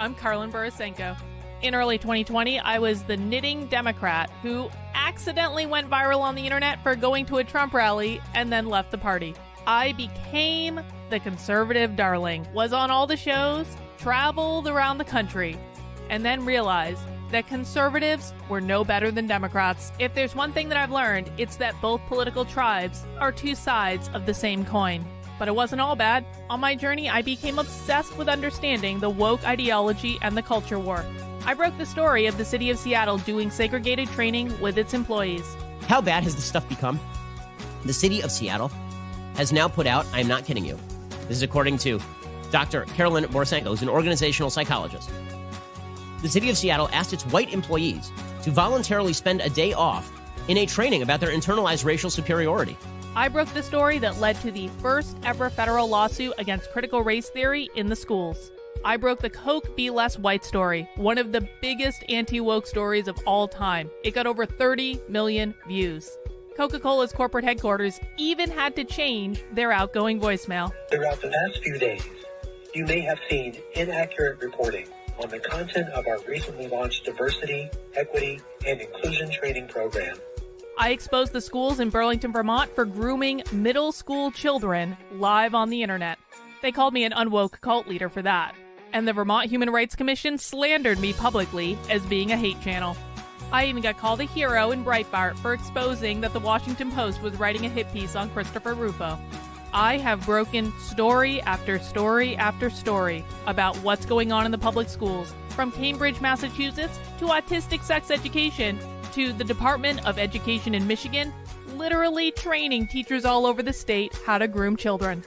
I'm Karlin Borisenko. In early 2020, I was the knitting Democrat who accidentally went viral on the internet for going to a Trump rally and then left the party. I became the conservative darling, was on all the shows, traveled around the country, and then realized that conservatives were no better than Democrats. If there's one thing that I've learned, it's that both political tribes are two sides of the same coin. But it wasn't all bad. On my journey, I became obsessed with understanding the woke ideology and the culture war. I broke the story of the city of Seattle doing segregated training with its employees. How bad has this stuff become? The city of Seattle has now put out, I'm not kidding you, this is according to Dr. Karlin Borisenko, who's an organizational psychologist. The city of Seattle asked its white employees to voluntarily spend a day off in a training about their internalized racial superiority. I broke the story that led to the first ever federal lawsuit against critical race theory in the schools. I broke the Coke Be Less White story, one of the biggest anti-woke stories of all time. It got over 30 million views. Coca-Cola's corporate headquarters even had to change their outgoing voicemail. Throughout the past few days, you may have seen inaccurate reporting on the content of our recently launched diversity, equity, and inclusion training program. I exposed the schools in Burlington, Vermont for grooming middle school children live on the internet. They called me an unwoke cult leader for that. And the Vermont Human Rights Commission slandered me publicly as being a hate channel. I even got called a hero in Breitbart for exposing that the Washington Post was writing a hit piece on Christopher Rufo. I have broken story after story after story about what's going on in the public schools, from Cambridge, Massachusetts, to autistic sex education, to the Department of Education in Michigan, literally training teachers all over the state how to groom children.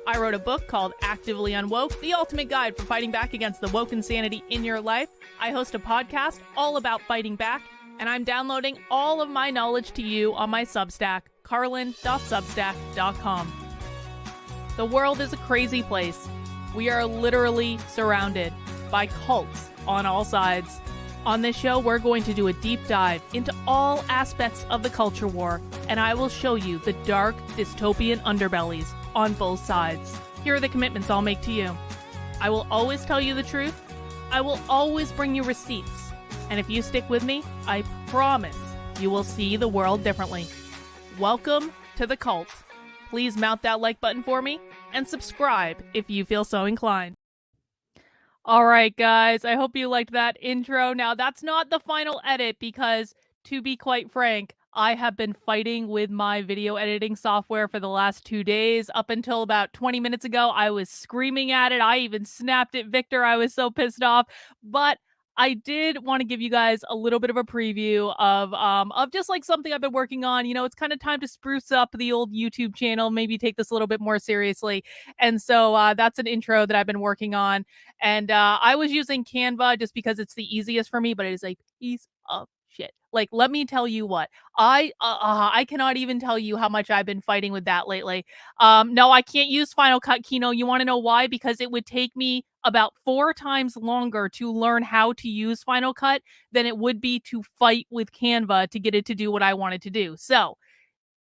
I wrote a book called Actively Unwoke, the ultimate guide for fighting back against the woke insanity in your life. I host a podcast all about fighting back, and I'm downloading all of my knowledge to you on my Substack, karlin.substack.com. The world is a crazy place. We are literally surrounded by cults on all sides. On this show, we're going to do a deep dive into all aspects of the culture war, and I will show you the dark, dystopian underbellies on both sides. Here are the commitments I'll make to you. I will always tell you the truth. I will always bring you receipts. And if you stick with me, I promise you will see the world differently. Welcome to the cult. Please mount that like button for me and subscribe if you feel so inclined. All right, guys, I hope you liked that intro. Now, that's not the final edit because, to be quite frank, I have been fighting with my video editing software for the last 2 days. Up until about 20 minutes ago, I was screaming at it. I even snapped at Victor. I was so pissed off. But I did want to give you guys a little bit of a preview of just like something I've been working on. You know, it's kind of time to spruce up the old YouTube channel, maybe take this a little bit more seriously. And so that's an intro that I've been working on. And I was using Canva just because it's the easiest for me, but it is a piece of shit. Like, let me tell you what, I cannot even tell you how much I've been fighting with that lately. No, I can't use Final Cut Kino. You want to know why? Because it would take me about 4 times longer to learn how to use Final Cut than it would be to fight with Canva to get it to do what I wanted to do. So,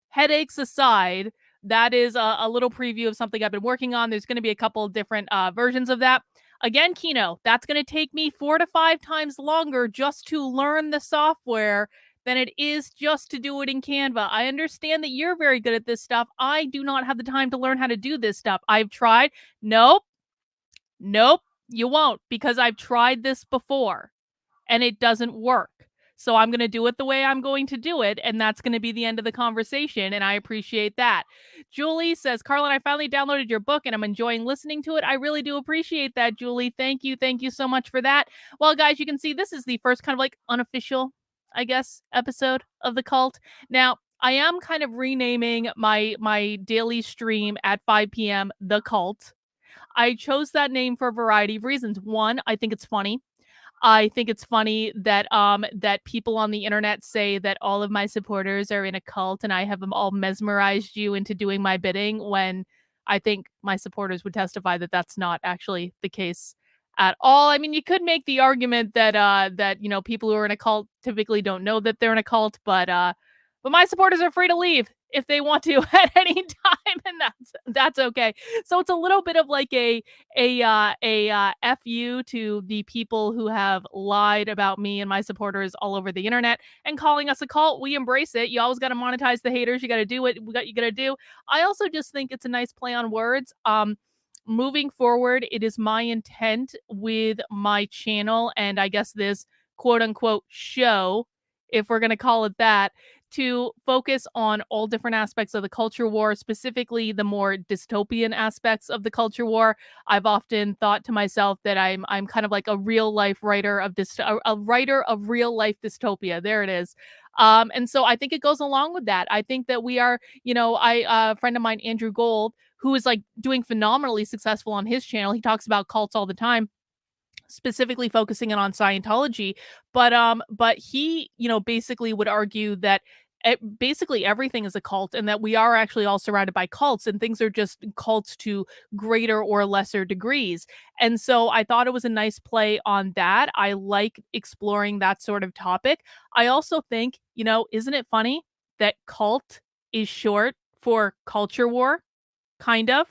headaches aside, that is a little preview of something I've been working on. There's going to be a couple of different versions of that. Again, Kino, that's going to take me 4 to 5 times longer just to learn the software than it is just to do it in Canva. I understand that you're very good at this stuff. I do not have the time to learn how to do this stuff. I've tried. Nope, you won't, because I've tried this before and it doesn't work. So I'm going to do it the way I'm going to do it, and that's going to be the end of the conversation, and I appreciate that. Julie says, Karlin, I finally downloaded your book, and I'm enjoying listening to it. I really do appreciate that, Julie. Thank you so much for that. Well, guys, you can see this is the first kind of like unofficial, I guess, episode of The Cult. Now, I am kind of renaming my daily stream at 5 p.m. The Cult. I chose that name for a variety of reasons. One, I think it's funny. I think it's funny that that people on the internet say that all of my supporters are in a cult and I have them all mesmerized you into doing my bidding, when I think my supporters would testify that that's not actually the case at all. I mean, you could make the argument that that, you know, people who are in a cult typically don't know that they're in a cult, but but my supporters are free to leave if they want to at any time, and that's okay. So it's a little bit of like a fu to the people who have lied about me and my supporters all over the internet and calling us a cult. We embrace it. You always got to monetize the haters. You got to do what you got to do. I also just think it's a nice play on words. Moving forward, it is my intent with my channel and I guess this quote unquote show, if we're going to call it that, to focus on all different aspects of the culture war, specifically the more dystopian aspects of the culture war. I've often thought to myself that I'm kind of like a real life writer of a writer of real life dystopia. There it is. And so I think it goes along with that. I think that we are, a friend of mine, Andrew Gold, who is like doing phenomenally successful on his channel. He talks about cults all the time, specifically focusing in on Scientology, but he, basically would argue that basically everything is a cult and that we are actually all surrounded by cults and things are just cults to greater or lesser degrees. And so I thought it was a nice play on that. I like exploring that sort of topic. I also think, isn't it funny that cult is short for culture war? Kind of.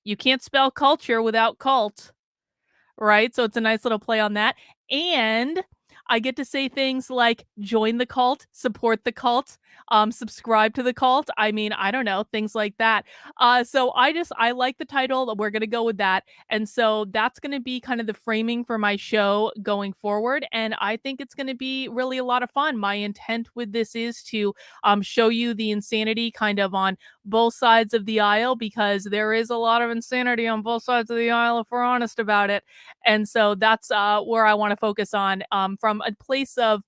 You can't spell culture without cult, right? So it's a nice little play on that. And I get to say things like join the cult, support the cult, subscribe to the cult. I mean, I don't know, things like that. So I like the title. We're gonna go with that. And so that's gonna be kind of the framing for my show going forward. And I think it's gonna be really a lot of fun. My intent with this is to show you the insanity kind of on both sides of the aisle, because there is a lot of insanity on both sides of the aisle if we're honest about it. And so that's where I want to focus on, from a place of,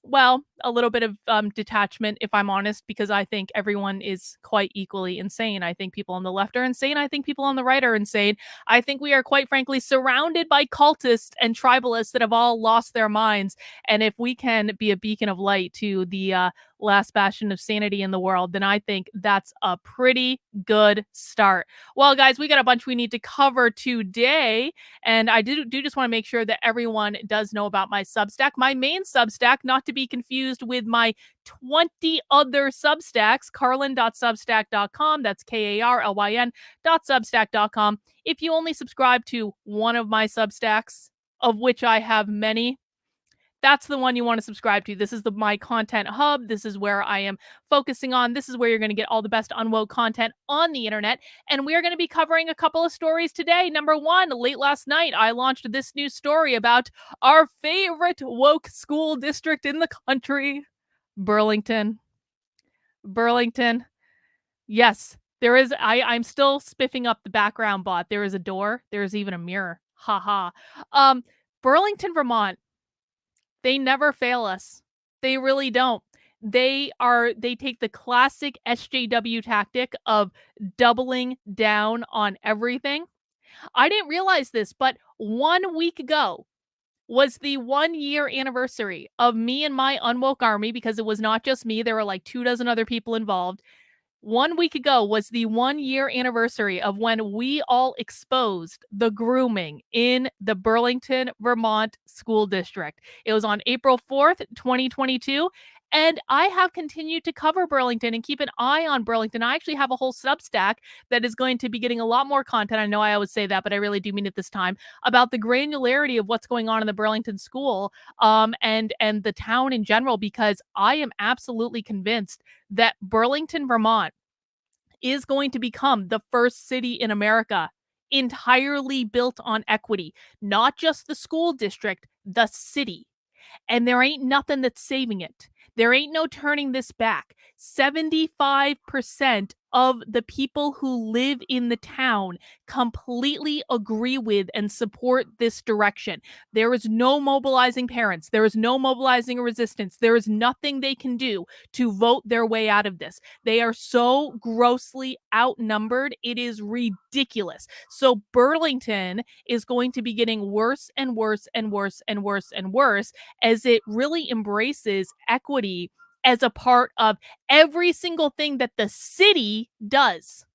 well, a little bit of detachment, if I'm honest, because I think everyone is quite equally insane. I think people on the left are insane. I think people on the right are insane. I think we are quite frankly surrounded by cultists and tribalists that have all lost their minds. And if we can be a beacon of light to the last bastion of sanity in the world, then I think that's a pretty good start. Well, guys, we got a bunch we need to cover today. And I do just want to make sure that everyone does know about my Substack. My main Substack, not to be confused with my 20 other Substacks, carlin.substack.com. That's KARLYN.substack.com. If you only subscribe to one of my Substacks, of which I have many, that's the one you want to subscribe to. This is my content hub. This is where I am focusing on. This is where you're going to get all the best Unwoke content on the internet. And we are going to be covering a couple of stories today. Number one, late last night, I launched this new story about our favorite woke school district in the country, Burlington. Burlington. Yes, there is. I'm still spiffing up the background bot. There is a door. There is even a mirror. Haha. Burlington, Vermont. They never fail us. They really don't. They take the classic SJW tactic of doubling down on everything. I didn't realize this, but 1 week ago was the 1-year anniversary of me and my Unwoke army, because it was not just me. There were like 24 other people involved. 1 week ago was the 1-year anniversary of when we all exposed the grooming in the Burlington, Vermont school district. It was on April 4th, 2022. And I have continued to cover Burlington and keep an eye on Burlington. I actually have a whole Substack that is going to be getting a lot more content. I know I always say that, but I really do mean it this time, about the granularity of what's going on in the Burlington school, and the town in general, because I am absolutely convinced that Burlington, Vermont is going to become the first city in America entirely built on equity, not just the school district, the city. And there ain't nothing that's saving it. There ain't no turning this back. 75% of the people who live in the town completely agree with and support this direction. There is no mobilizing parents. There is no mobilizing a resistance. There is nothing they can do to vote their way out of this. They are so grossly outnumbered. It is ridiculous. So Burlington is going to be getting worse and worse and worse and worse and worse as it really embraces equity as a part of every single thing that the city does.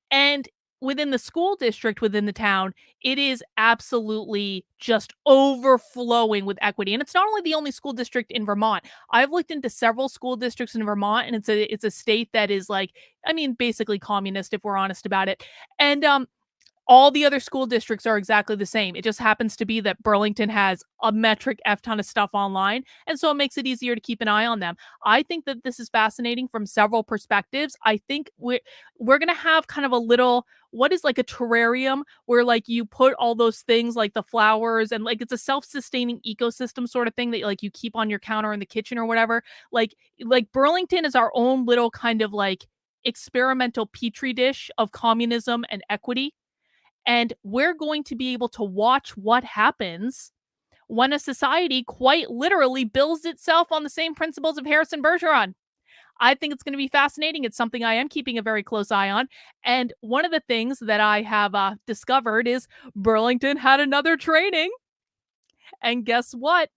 And within the school district, within the town, it is absolutely just overflowing with equity. And it's not only the only school district in Vermont. I've looked into several school districts in Vermont, and it's a state that is like, I mean, basically communist, if we're honest about it. And all the other school districts are exactly the same. It just happens to be that Burlington has a metric F ton of stuff online, and so it makes it easier to keep an eye on them. I think that this is fascinating from several perspectives. I think we're gonna have kind of a little, what is like a terrarium, where like you put all those things like the flowers, and like it's a self-sustaining ecosystem sort of thing that like you keep on your counter in the kitchen or whatever. Like Burlington is our own little kind of like experimental petri dish of communism and equity. And we're going to be able to watch what happens when a society quite literally builds itself on the same principles of Harrison Bergeron. I think it's going to be fascinating. It's something I am keeping a very close eye on. And one of the things that I have discovered is Burlington had another training. And guess what?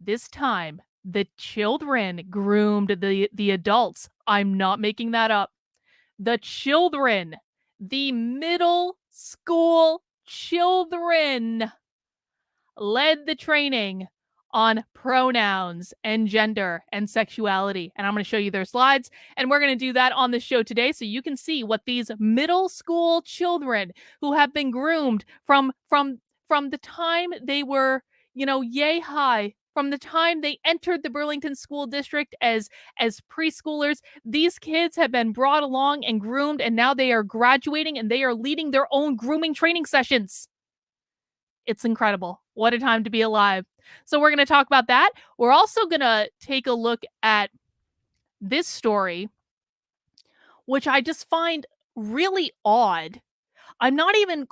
This time, the children groomed the adults. I'm not making that up. The children, the middle school children, led the training on pronouns and gender and sexuality. And I'm going to show you their slides. And we're going to do that on the show today so you can see what these middle school children who have been groomed from the time they were, yay high, from the time they entered the Burlington School District as preschoolers. These kids have been brought along and groomed, and now they are graduating and they are leading their own grooming training sessions. It's incredible. What a time to be alive. So we're going to talk about that. We're also going to take a look at this story, which I just find really odd. I'm not even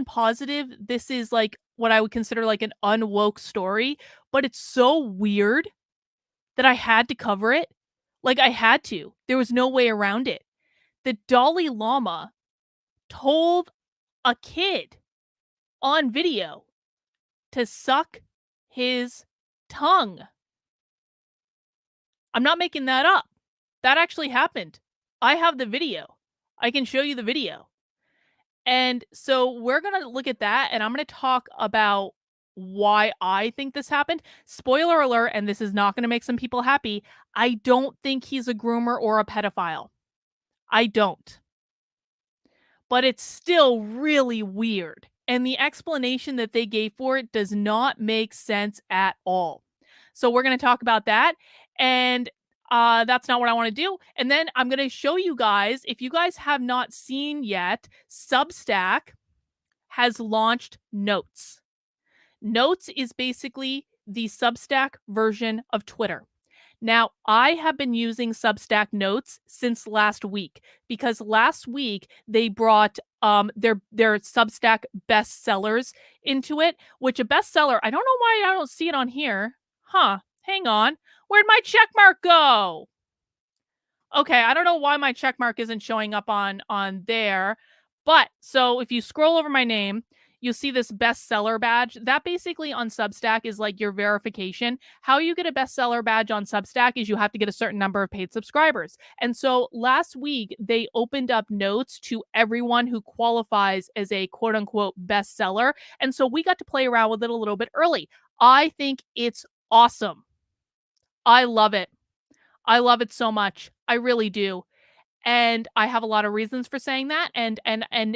positive this is like what I would consider like an unwoke story, but it's so weird that I had to cover it. Like I had to. There was no way around it. The Dalai Lama told a kid on video to suck his tongue. I'm not making that up. That actually happened. I have the video. I can show you the video. And so we're going to look at that, and I'm going to talk about why I think this happened. Spoiler alert, and this is not going to make some people happy. I don't think he's a groomer or a pedophile. I don't. But it's still really weird. And the explanation that they gave for it does not make sense at all. So we're going to talk about that. And that's not what I want to do. And then I'm going to show you guys, if you guys have not seen yet, Substack has launched Notes. Notes is basically the Substack version of Twitter. Now, I have been using Substack Notes since last week because last week they brought their Substack bestsellers into it, which a bestseller, I don't know why I don't see it on here. Hang on. Where'd my check mark go? Okay, I don't know why my check mark isn't showing up on there. But so if you scroll over my name, you'll see this bestseller badge. That basically on Substack is like your verification. How you get a bestseller badge on Substack is you have to get a certain number of paid subscribers. And so last week, they opened up Notes to everyone who qualifies as a quote unquote bestseller. And so we got to play around with it a little bit early. I think it's awesome. I love it. I love it so much. I really do. And I have a lot of reasons for saying that. And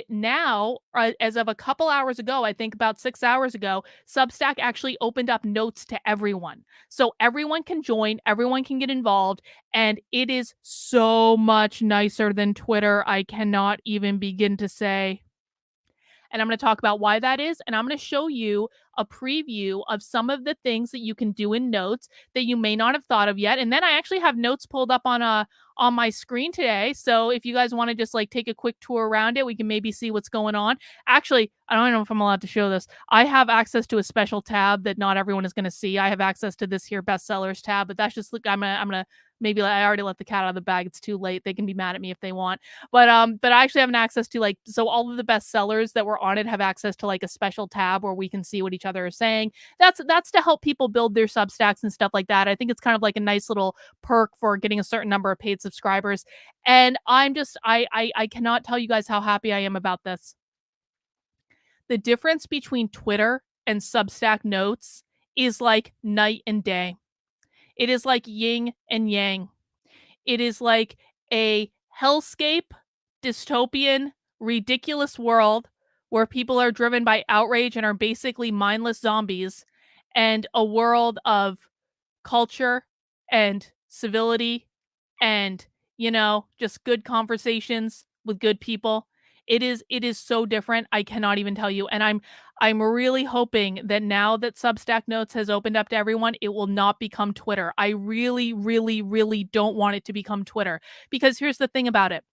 now, as of a couple hours ago, I think about 6 hours ago, Substack actually opened up Notes to everyone. So everyone can join, everyone can get involved, and it is so much nicer than Twitter. I cannot even begin to say. And I'm going to talk about why that is. And I'm going to show you a preview of some of the things that you can do in Notes that you may not have thought of yet. And then I actually have Notes pulled up on my screen today. So if you guys want to just like take a quick tour around it, we can maybe see what's going on. Actually, I don't know if I'm allowed to show this. I have access to a special tab that not everyone is going to see. I have access to this here bestsellers tab, but that's just, look, I'm gonna maybe I already let the cat out of the bag. It's too late. They can be mad at me if they want. But I actually have an access to like, so all of the bestsellers that were on it have access to like a special tab where we can see what each other is saying. That's to help people build their Substacks and stuff like that. I think it's kind of like a nice little perk for getting a certain number of paid subscribers. And I'm just, I cannot tell you guys how happy I am about this. The difference between Twitter and Substack Notes is like night and day. It is like yin and yang. It is like a hellscape, dystopian, ridiculous world where people are driven by outrage and are basically mindless zombies, and a world of culture and civility and, just good conversations with good people. It is so different. I cannot even tell you. And I'm really hoping that now that Substack Notes has opened up to everyone, it will not become Twitter. I really, really, really don't want it to become Twitter, because here's the thing about it.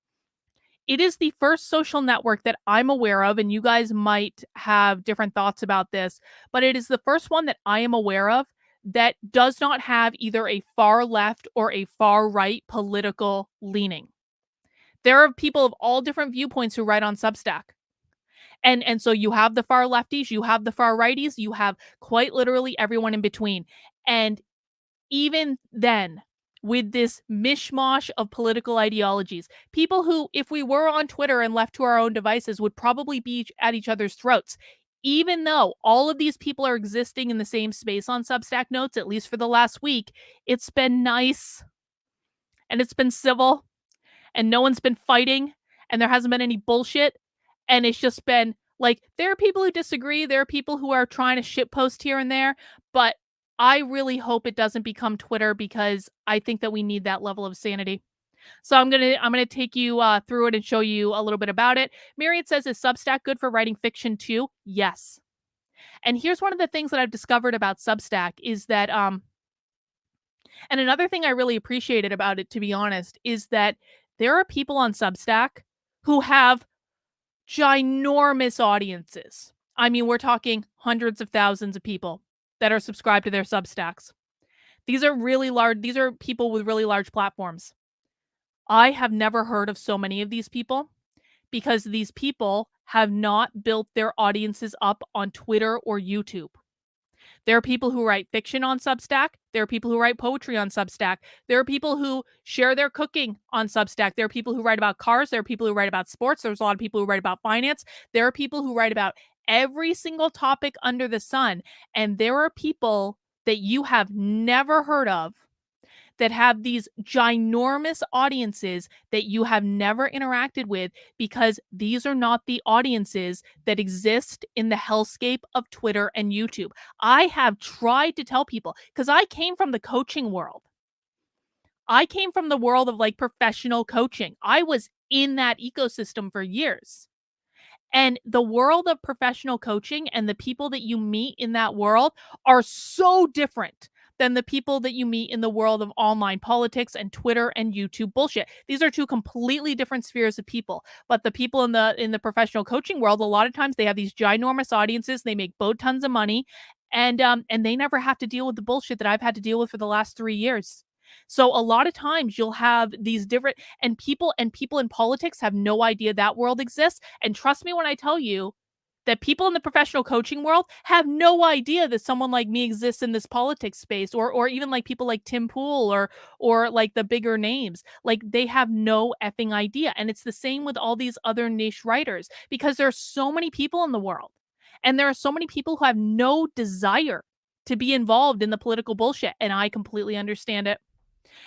It is the first social network that I'm aware of, and you guys might have different thoughts about this, but it is the first one that I am aware of that does not have either a far left or a far right political leaning. There are people of all different viewpoints who write on Substack. And so you have the far lefties, you have the far righties, you have quite literally everyone in between. And even then, with this mishmash of political ideologies, people who, if we were on Twitter and left to our own devices, would probably be at each other's throats. Even though all of these people are existing in the same space on Substack Notes, at least for the last week, it's been nice and it's been civil and no one's been fighting and there hasn't been any bullshit. And it's just been like, there are people who disagree. There are people who are trying to shitpost here and there, but I really hope it doesn't become Twitter, because I think that we need that level of sanity. So I'm gonna take you through it and show you a little bit about it. Myriad says, is Substack good for writing fiction too? Yes. And here's one of the things that I've discovered about Substack is that and another thing I really appreciated about it, to be honest, is that there are people on Substack who have ginormous audiences. I mean, we're talking hundreds of thousands of people that are subscribed to their Substacks. These are really large. These are people with really large platforms. I have never heard of so many of these people, because these people have not built their audiences up on Twitter or YouTube. There are people who write fiction on Substack. There are people who write poetry on Substack. There are people who share their cooking on Substack. There are people who write about cars. There are people who write about sports. There's a lot of people who write about finance. There are people who write about every single topic under the sun. And there are people that you have never heard of that have these ginormous audiences that you have never interacted with, because these are not the audiences that exist in the hellscape of Twitter and YouTube. I have tried to tell people, because I came from the coaching world. I came from the world of like professional coaching. I was in that ecosystem for years. And the world of professional coaching and the people that you meet in that world are so different than the people that you meet in the world of online politics and Twitter and YouTube bullshit. These are two completely different spheres of people. But the people in the professional coaching world, a lot of times they have these ginormous audiences, they make boat tons of money, and they never have to deal with the bullshit that I've had to deal with for the last 3 years. So a lot of times you'll have these different, and people in politics have no idea that world exists. And trust me when I tell you that people in the professional coaching world have no idea that someone like me exists in this politics space, or even like people like Tim Pool or like the bigger names. Like, they have no effing idea. And it's the same with all these other niche writers, because there are so many people in the world, and there are so many people who have no desire to be involved in the political bullshit. And I completely understand it.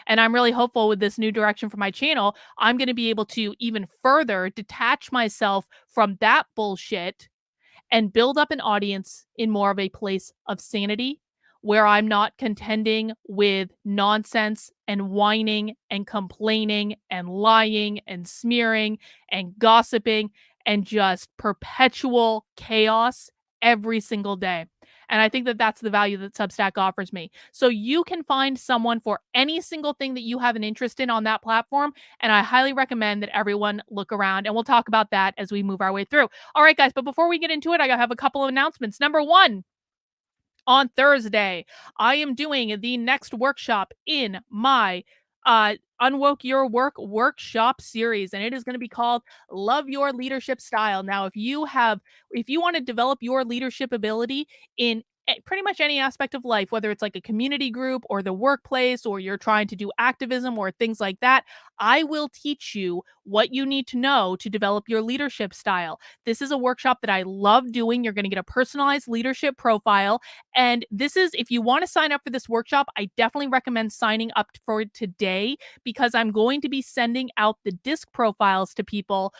And I'm really hopeful with this new direction for my channel, I'm going to be able to even further detach myself from that bullshit and build up an audience in more of a place of sanity, where I'm not contending with nonsense and whining and complaining and lying and smearing and gossiping and just perpetual chaos every single day. And I think that that's the value that Substack offers me. So you can find someone for any single thing that you have an interest in on that platform. And I highly recommend that everyone look around, and we'll talk about that as we move our way through. All right, guys, but before we get into it, I have a couple of announcements. Number one, on Thursday, I am doing the next workshop in my Unwoke Your Work workshop series, and it is going to be called Love Your Leadership Style. Now, if you want to develop your leadership ability in pretty much any aspect of life, whether it's like a community group or the workplace, or you're trying to do activism or things like that, I will teach you what you need to know to develop your leadership style. This is a workshop that I love doing. You're going to get a personalized leadership profile. And this is, if you want to sign up for this workshop, I definitely recommend signing up for it today, because I'm going to be sending out the disc profiles to people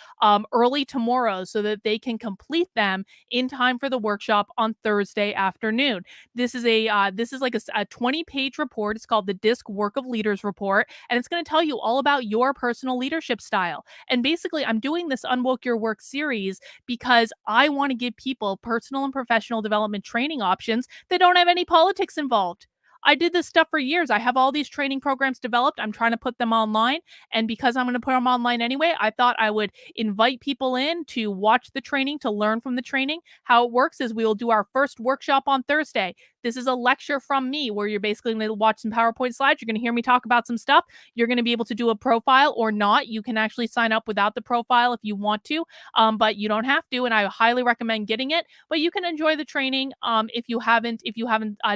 early tomorrow so that they can complete them in time for the workshop on Thursday afternoon. This is like a 20-page report. It's called the DISC Work of Leaders Report, and it's going to tell you all about your personal leadership style. And basically, I'm doing this Unwoke Your Work series because I want to give people personal and professional development training options that don't have any politics involved. I did this stuff for years. I have all these training programs developed. I'm trying to put them online. And because I'm going to put them online anyway, I thought I would invite people in to watch the training, to learn from the training. How it works is we will do our first workshop on Thursday. This is a lecture from me where you're basically going to watch some PowerPoint slides. You're going to hear me talk about some stuff. You're going to be able to do a profile or not. You can actually sign up without the profile if you want to, but you don't have to. And I highly recommend getting it. But you can enjoy the training if you haven't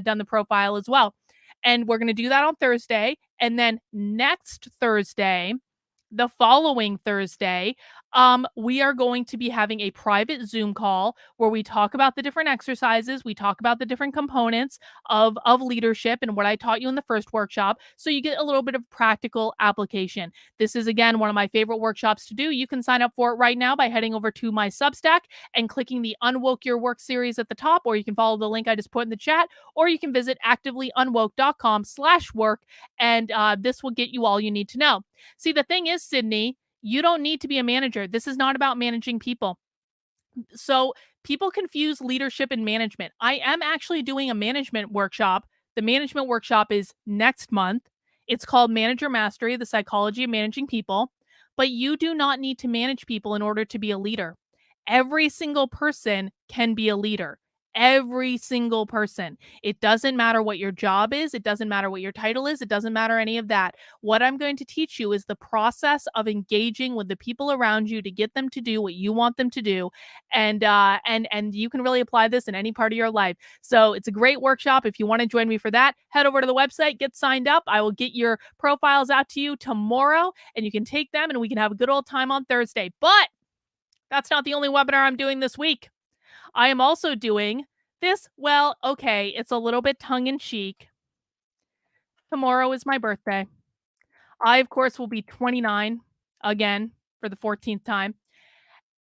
done the profile as well. And we're going to do that on Thursday. And then next Thursday, the following Thursday, we are going to be having a private Zoom call where we talk about the different exercises. We talk about the different components of leadership and what I taught you in the first workshop. So you get a little bit of practical application. This is, again, one of my favorite workshops to do. You can sign up for it right now by heading over to my Substack and clicking the Unwoke Your Work series at the top, or you can follow the link I just put in the chat, or you can visit activelyunwoke.com/work, and this will get you all you need to know. See, the thing is, Sydney, you don't need to be a manager. This is not about managing people. So people confuse leadership and management. I am actually doing a management workshop. The management workshop is next month. It's called Manager Mastery, the Psychology of Managing People. But you do not need to manage people in order to be a leader. Every single person can be a leader. Every single person. It doesn't matter what your job is. It doesn't matter what your title is. It doesn't matter any of that. What I'm going to teach you is the process of engaging with the people around you to get them to do what you want them to do. And you can really apply this in any part of your life. So it's a great workshop. If you want to join me for that, head over to the website, get signed up. I will get your profiles out to you tomorrow, and you can take them and we can have a good old time on Thursday. But that's not the only webinar I'm doing this week. I am also doing this, well, okay, it's a little bit tongue-in-cheek. Tomorrow is my birthday. I, of course, will be 29 again for the 14th time.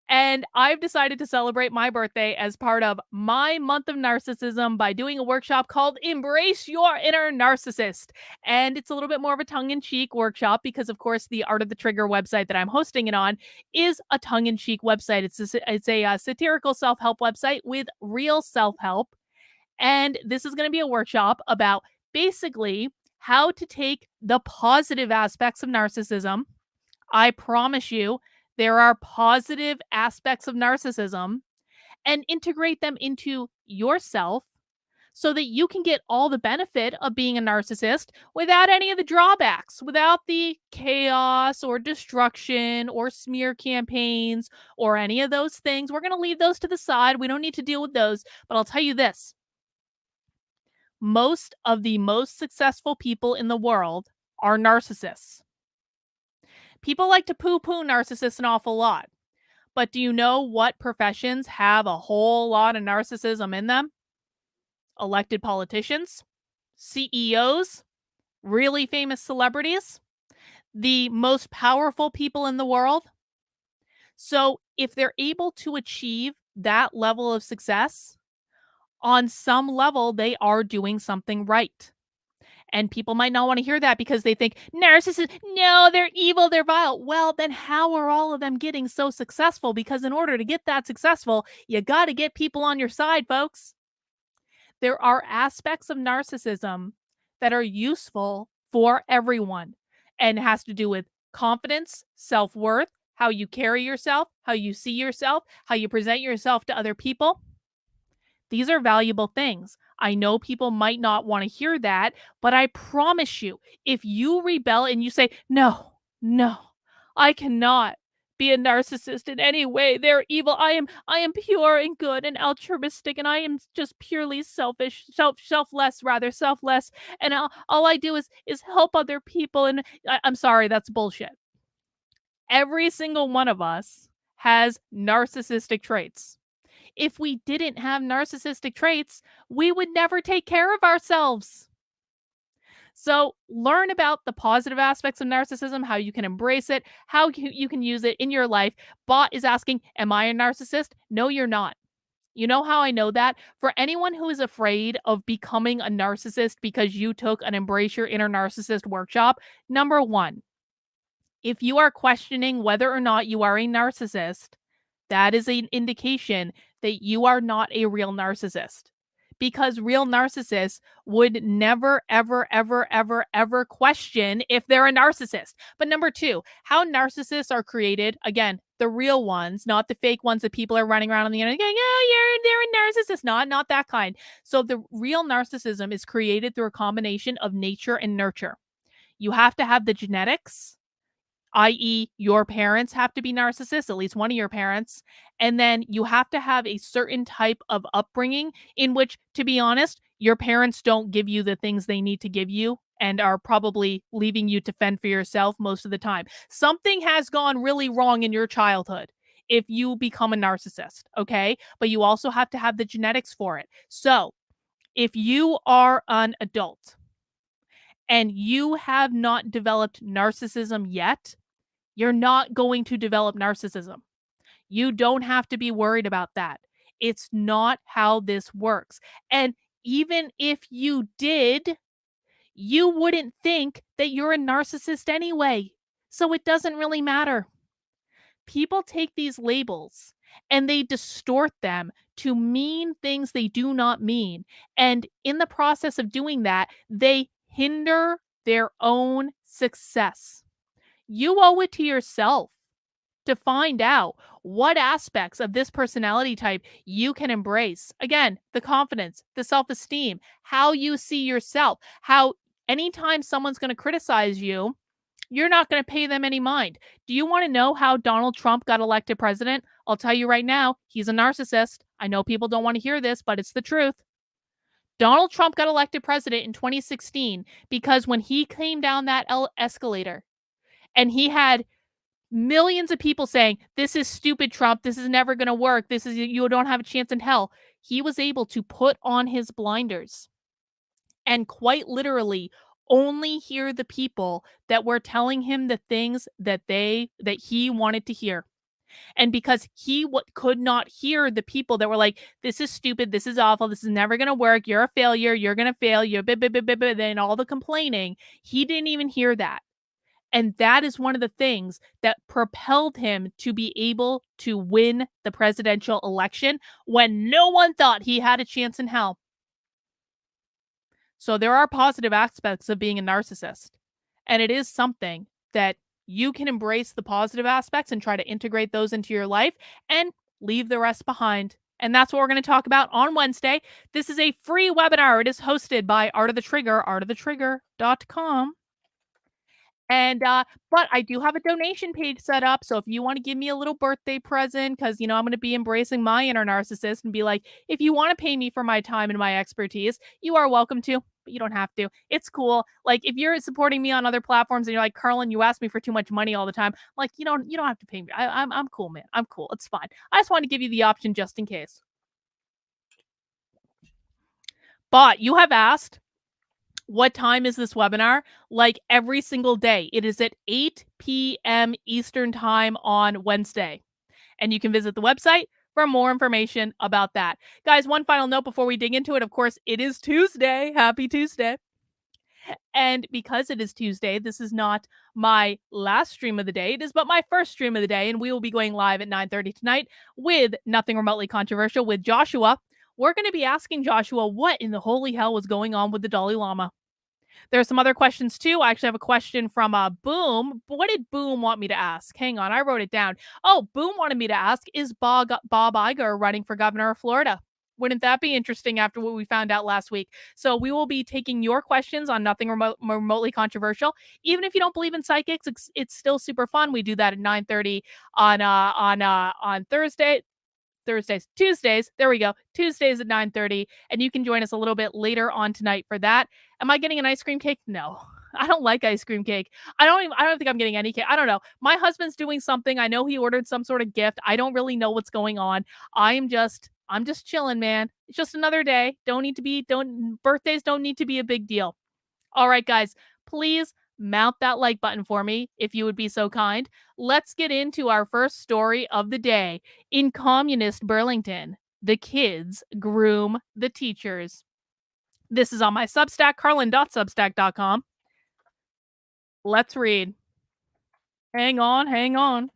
And I've decided to celebrate my birthday as part of my month of narcissism by doing a workshop called Embrace Your Inner Narcissist. And it's a little bit more of a tongue-in-cheek workshop because, of course, the Art of the Trigger website that I'm hosting it on is a tongue-in-cheek website. It's a satirical self-help website with real self-help. And this is going to be a workshop about basically how to take the positive aspects of narcissism. I promise you, there are positive aspects of narcissism, and integrate them into yourself so that you can get all the benefit of being a narcissist without any of the drawbacks, without the chaos or destruction or smear campaigns or any of those things. We're going to leave those to the side. We don't need to deal with those. But I'll tell you this. Most of the most successful people in the world are narcissists. People like to poo-poo narcissists an awful lot. But do you know what professions have a whole lot of narcissism in them? Elected politicians, CEOs, really famous celebrities, the most powerful people in the world. So if they're able to achieve that level of success, on some level, they are doing something right. And people might not want to hear that because they think, narcissists, no, they're evil, they're vile. Well, then how are all of them getting so successful? Because in order to get that successful, you got to get people on your side, folks. There are aspects of narcissism that are useful for everyone and has to do with confidence, self-worth, how you carry yourself, how you see yourself, how you present yourself to other people. These are valuable things. I know people might not want to hear that, but I promise you, if you rebel and you say, no, I cannot be a narcissist in any way. They're evil. I am pure and good and altruistic, and I am just purely selfish, selfless, and all I do is help other people. And I'm sorry, that's bullshit. Every single one of us has narcissistic traits. If we didn't have narcissistic traits, we would never take care of ourselves. So, learn about the positive aspects of narcissism, how you can embrace it, how you can use it in your life. Bot is asking, am I a narcissist? No, you're not. You know how I know that? For anyone who is afraid of becoming a narcissist because you took an Embrace Your Inner Narcissist workshop, number one, if you are questioning whether or not you are a narcissist, that is an indication that you are not a real narcissist. Because real narcissists would never, ever, ever, ever, ever question if they're a narcissist. But number two, how narcissists are created, again, the real ones, not the fake ones that people are running around on the internet going, oh, they're a narcissist. Not that kind. So the real narcissism is created through a combination of nature and nurture. You have to have the genetics, i.e., your parents have to be narcissists, at least one of your parents. And then you have to have a certain type of upbringing in which, to be honest, your parents don't give you the things they need to give you and are probably leaving you to fend for yourself most of the time. Something has gone really wrong in your childhood if you become a narcissist, okay? But you also have to have the genetics for it. So if you are an adult and you have not developed narcissism yet, you're not going to develop narcissism. You don't have to be worried about that. It's not how this works. And even if you did, you wouldn't think that you're a narcissist anyway. So it doesn't really matter. People take these labels and they distort them to mean things they do not mean. And in the process of doing that, they hinder their own success. You owe it to yourself to find out what aspects of this personality type you can embrace. Again, the confidence, the self-esteem, how you see yourself, how anytime someone's going to criticize you, you're not going to pay them any mind. Do you want to know how Donald Trump got elected president? I'll tell you right now, he's a narcissist. I know people don't want to hear this, but it's the truth. Donald Trump got elected president in 2016 because when he came down that escalator and he had millions of people saying, this is stupid, Trump. This is never going to work. You don't have a chance in hell. He was able to put on his blinders and quite literally only hear the people that were telling him the things that he wanted to hear. And because he could not hear the people that were like, this is stupid, this is awful, this is never going to work, you're a failure, you're going to fail, then all the complaining, he didn't even hear that. And that is one of the things that propelled him to be able to win the presidential election when no one thought he had a chance in hell. So there are positive aspects of being a narcissist. And it is something that you can embrace the positive aspects and try to integrate those into your life and leave the rest behind. And that's what we're going to talk about on Wednesday. This is a free webinar. It is hosted by Art of the Trigger, artofthetrigger.com. And, but I do have a donation page set up. So if you want to give me a little birthday present, because, I'm going to be embracing my inner narcissist and be like, if you want to pay me for my time and my expertise, you are welcome to, but you don't have to. It's cool. Like if you're supporting me on other platforms and you're like, Carlin, you ask me for too much money all the time. Like, you don't have to pay me. I'm cool, man. I'm cool. It's fine. I just want to give you the option just in case. But you have asked, what time is this webinar? Like every single day. It is at 8 p.m. Eastern time on Wednesday. And you can visit the website for more information about that. Guys, one final note before we dig into it. Of course, it is Tuesday. Happy Tuesday. And because it is Tuesday, this is not my last stream of the day. It is but my first stream of the day. And we will be going live at 9:30 tonight with Nothing Remotely Controversial with Joshua. We're going to be asking Joshua what in the holy hell was going on with the Dalai Lama. There are some other questions too. I actually have a question from Boom. What did Boom want me to ask? Hang on, I wrote it down. Oh, Boom wanted me to ask, is Bob Iger running for governor of Florida? Wouldn't that be interesting after what we found out last week? So we will be taking your questions on nothing remotely controversial. Even if you don't believe in psychics, it's still super fun. We do that at 9:30 on Tuesdays. There we go. Tuesdays at 9:30, and you can join us a little bit later on tonight for that. Am I getting an ice cream cake? No. I don't like ice cream cake. I don't think I'm getting any cake. I don't know. My husband's doing something. I know he ordered some sort of gift. I don't really know what's going on. I'm just chilling, man. It's just another day. Birthdays don't need to be a big deal. All right, guys, please mount that like button for me if you would be so kind. Let's get into our first story of the day. In communist Burlington, the kids groom the teachers. This is on my Substack, carlin.substack.com. Let's read. Hang on.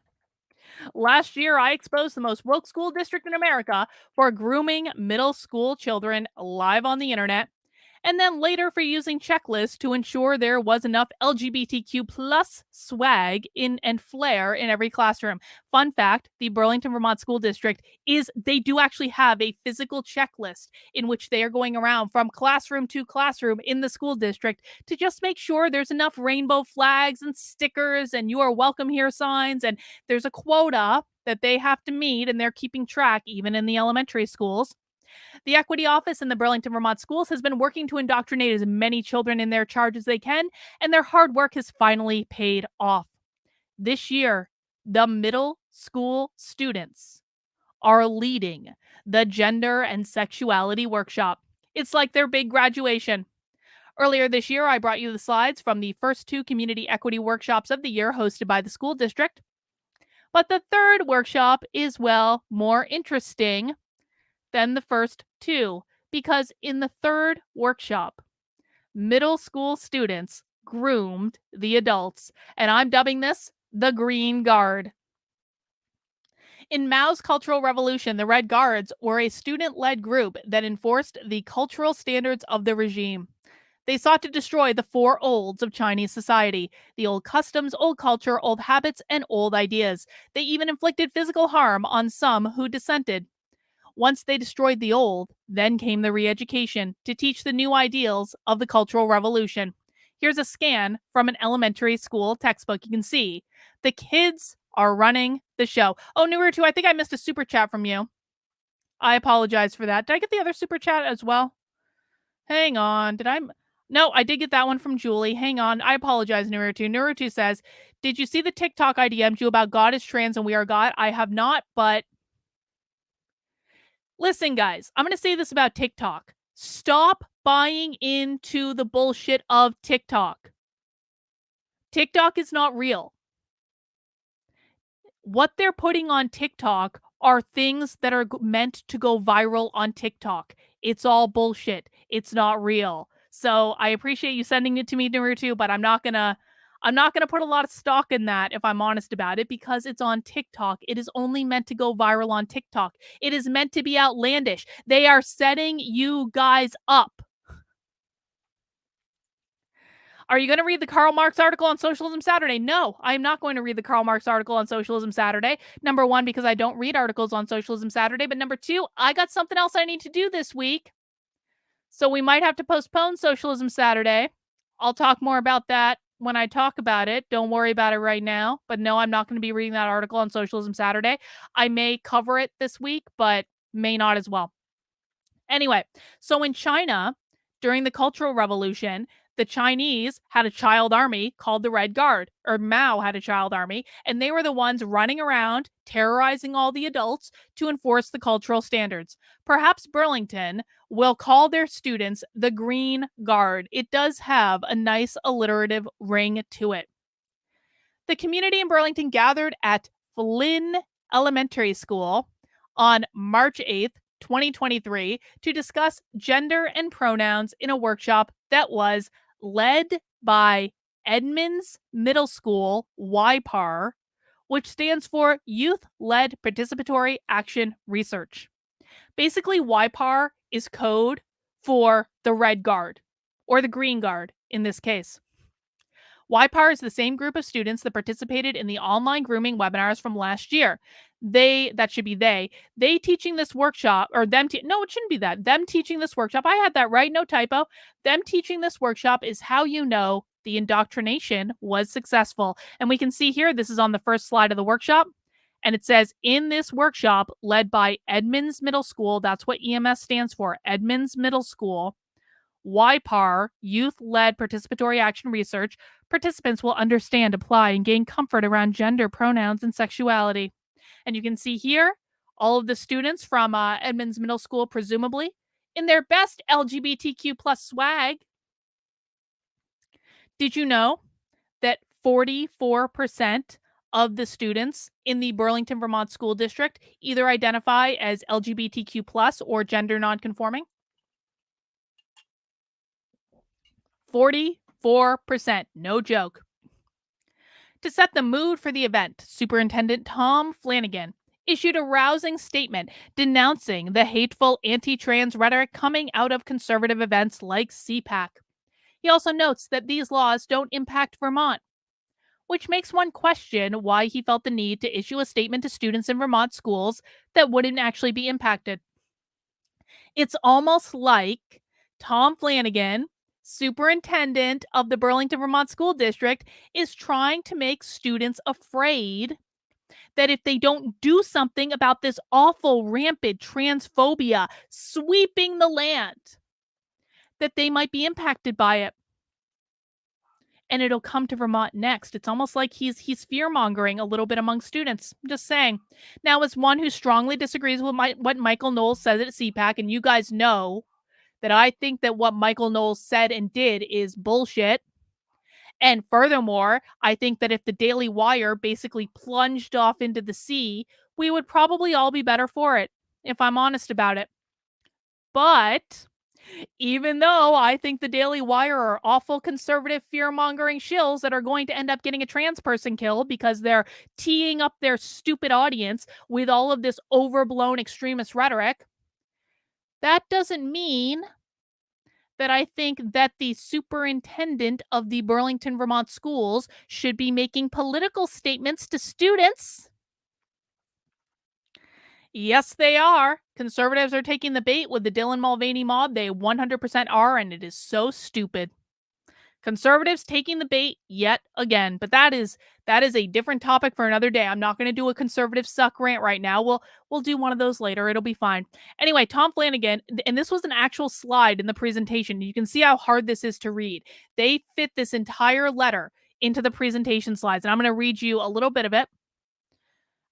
Last year, I exposed the most woke school district in America for grooming middle school children live on the internet, and then later for using checklists to ensure there was enough LGBTQ plus swag in and flair in every classroom. Fun fact, the Burlington, Vermont school district they do actually have a physical checklist in which they are going around from classroom to classroom in the school district to just make sure there's enough rainbow flags and stickers and you are welcome here signs, and there's a quota that they have to meet, and they're keeping track even in the elementary schools. The Equity Office in the Burlington, Vermont schools has been working to indoctrinate as many children in their charge as they can, and their hard work has finally paid off. This year, the middle school students are leading the gender and sexuality workshop. It's like their big graduation. Earlier this year, I brought you the slides from the first 2 community equity workshops of the year hosted by the school district. But the third workshop is, well, more interesting than the first 2, because in the third workshop, middle school students groomed the adults, and I'm dubbing this the Green Guard. In Mao's Cultural Revolution, the Red Guards were a student-led group that enforced the cultural standards of the regime. They sought to destroy the 4 olds of Chinese society: the old customs, old culture, old habits, and old ideas. They even inflicted physical harm on some who dissented. Once they destroyed the old, then came the re-education to teach the new ideals of the Cultural Revolution. Here's a scan from an elementary school textbook. You can see the kids are running the show. Oh, Naruto, I think I missed a super chat from you. I apologize for that. Did I get the other super chat as well? Hang on. No, I did get that one from Julie. Hang on. I apologize, Naruto. Naruto says, did you see the TikTok I DM'd you about God is trans and we are God? I have not, but listen, guys, I'm going to say this about TikTok. Stop buying into the bullshit of TikTok. TikTok is not real. What they're putting on TikTok are things that are meant to go viral on TikTok. It's all bullshit. It's not real. So I appreciate you sending it to me, Naruto, but I'm not gonna put a lot of stock in that if I'm honest about it, because it's on TikTok. It is only meant to go viral on TikTok. It is meant to be outlandish. They are setting you guys up. Are you going to read the Karl Marx article on Socialism Saturday? No, I'm not going to read the Karl Marx article on Socialism Saturday. Number 1, because I don't read articles on Socialism Saturday. But number 2, I got something else I need to do this week. So we might have to postpone Socialism Saturday. I'll talk more about that when I talk about it. Don't worry about it right now. But no, I'm not going to be reading that article on Socialism Saturday. I may cover it this week, but may not as well. Anyway, so in China, during the Cultural Revolution, the Chinese had a child army called the Red Guard, or Mao had a child army, and they were the ones running around terrorizing all the adults to enforce the cultural standards. Perhaps Burlington will call their students the Green Guard. It does have a nice alliterative ring to it. The community in Burlington gathered at Flynn Elementary School on March 8th, 2023, to discuss gender and pronouns in a workshop that was led by Edmonds Middle School YPAR, which stands for Youth-Led Participatory Action Research. Basically, YPAR is code for the Red Guard, or the Green Guard in this case. YPAR is the same group of students that participated in the online grooming webinars from last year. that should be they teaching this workshop, or them, no, it shouldn't be that. Them teaching this workshop, I had that right, no typo. Them teaching this workshop is how you know the indoctrination was successful. And we can see here, this is on the first slide of the workshop. And it says, in this workshop led by Edmonds Middle School, that's what EMS stands for, Edmonds Middle School, YPAR, Youth-Led Participatory Action Research, participants will understand, apply, and gain comfort around gender, pronouns, and sexuality. And you can see here, all of the students from Edmonds Middle School, presumably, in their best LGBTQ plus swag. Did you know that 44% of the students in the Burlington, Vermont school district either identify as LGBTQ plus or gender nonconforming? 44%, no joke. To set the mood for the event, Superintendent Tom Flanagan issued a rousing statement denouncing the hateful anti-trans rhetoric coming out of conservative events like CPAC. He also notes that these laws don't impact Vermont, which makes one question why he felt the need to issue a statement to students in Vermont schools that wouldn't actually be impacted. It's almost like Tom Flanagan, superintendent of the Burlington, Vermont School District, is trying to make students afraid that if they don't do something about this awful, rampant transphobia sweeping the land, that they might be impacted by it. And it'll come to Vermont next. It's almost like he's fear-mongering a little bit among students. I'm just saying. Now, as one who strongly disagrees with what Michael Knowles says at CPAC, and you guys know that I think that what Michael Knowles said and did is bullshit. And furthermore, I think that if the Daily Wire basically plunged off into the sea, we would probably all be better for it, if I'm honest about it. But even though I think the Daily Wire are awful conservative fear-mongering shills that are going to end up getting a trans person killed because they're teeing up their stupid audience with all of this overblown extremist rhetoric, that doesn't mean that I think that the superintendent of the Burlington, Vermont schools should be making political statements to students. Yes, they are. Conservatives are taking the bait with the Dylan Mulvaney mob. They 100% are, and it is so stupid. Conservatives taking the bait yet again, but that is a different topic for another day. I'm not going to do a conservative suck rant right now. We'll do one of those later. It'll be fine. Anyway, Tom Flanagan, and this was an actual slide in the presentation. You can see how hard this is to read. They fit this entire letter into the presentation slides, and I'm going to read you a little bit of it.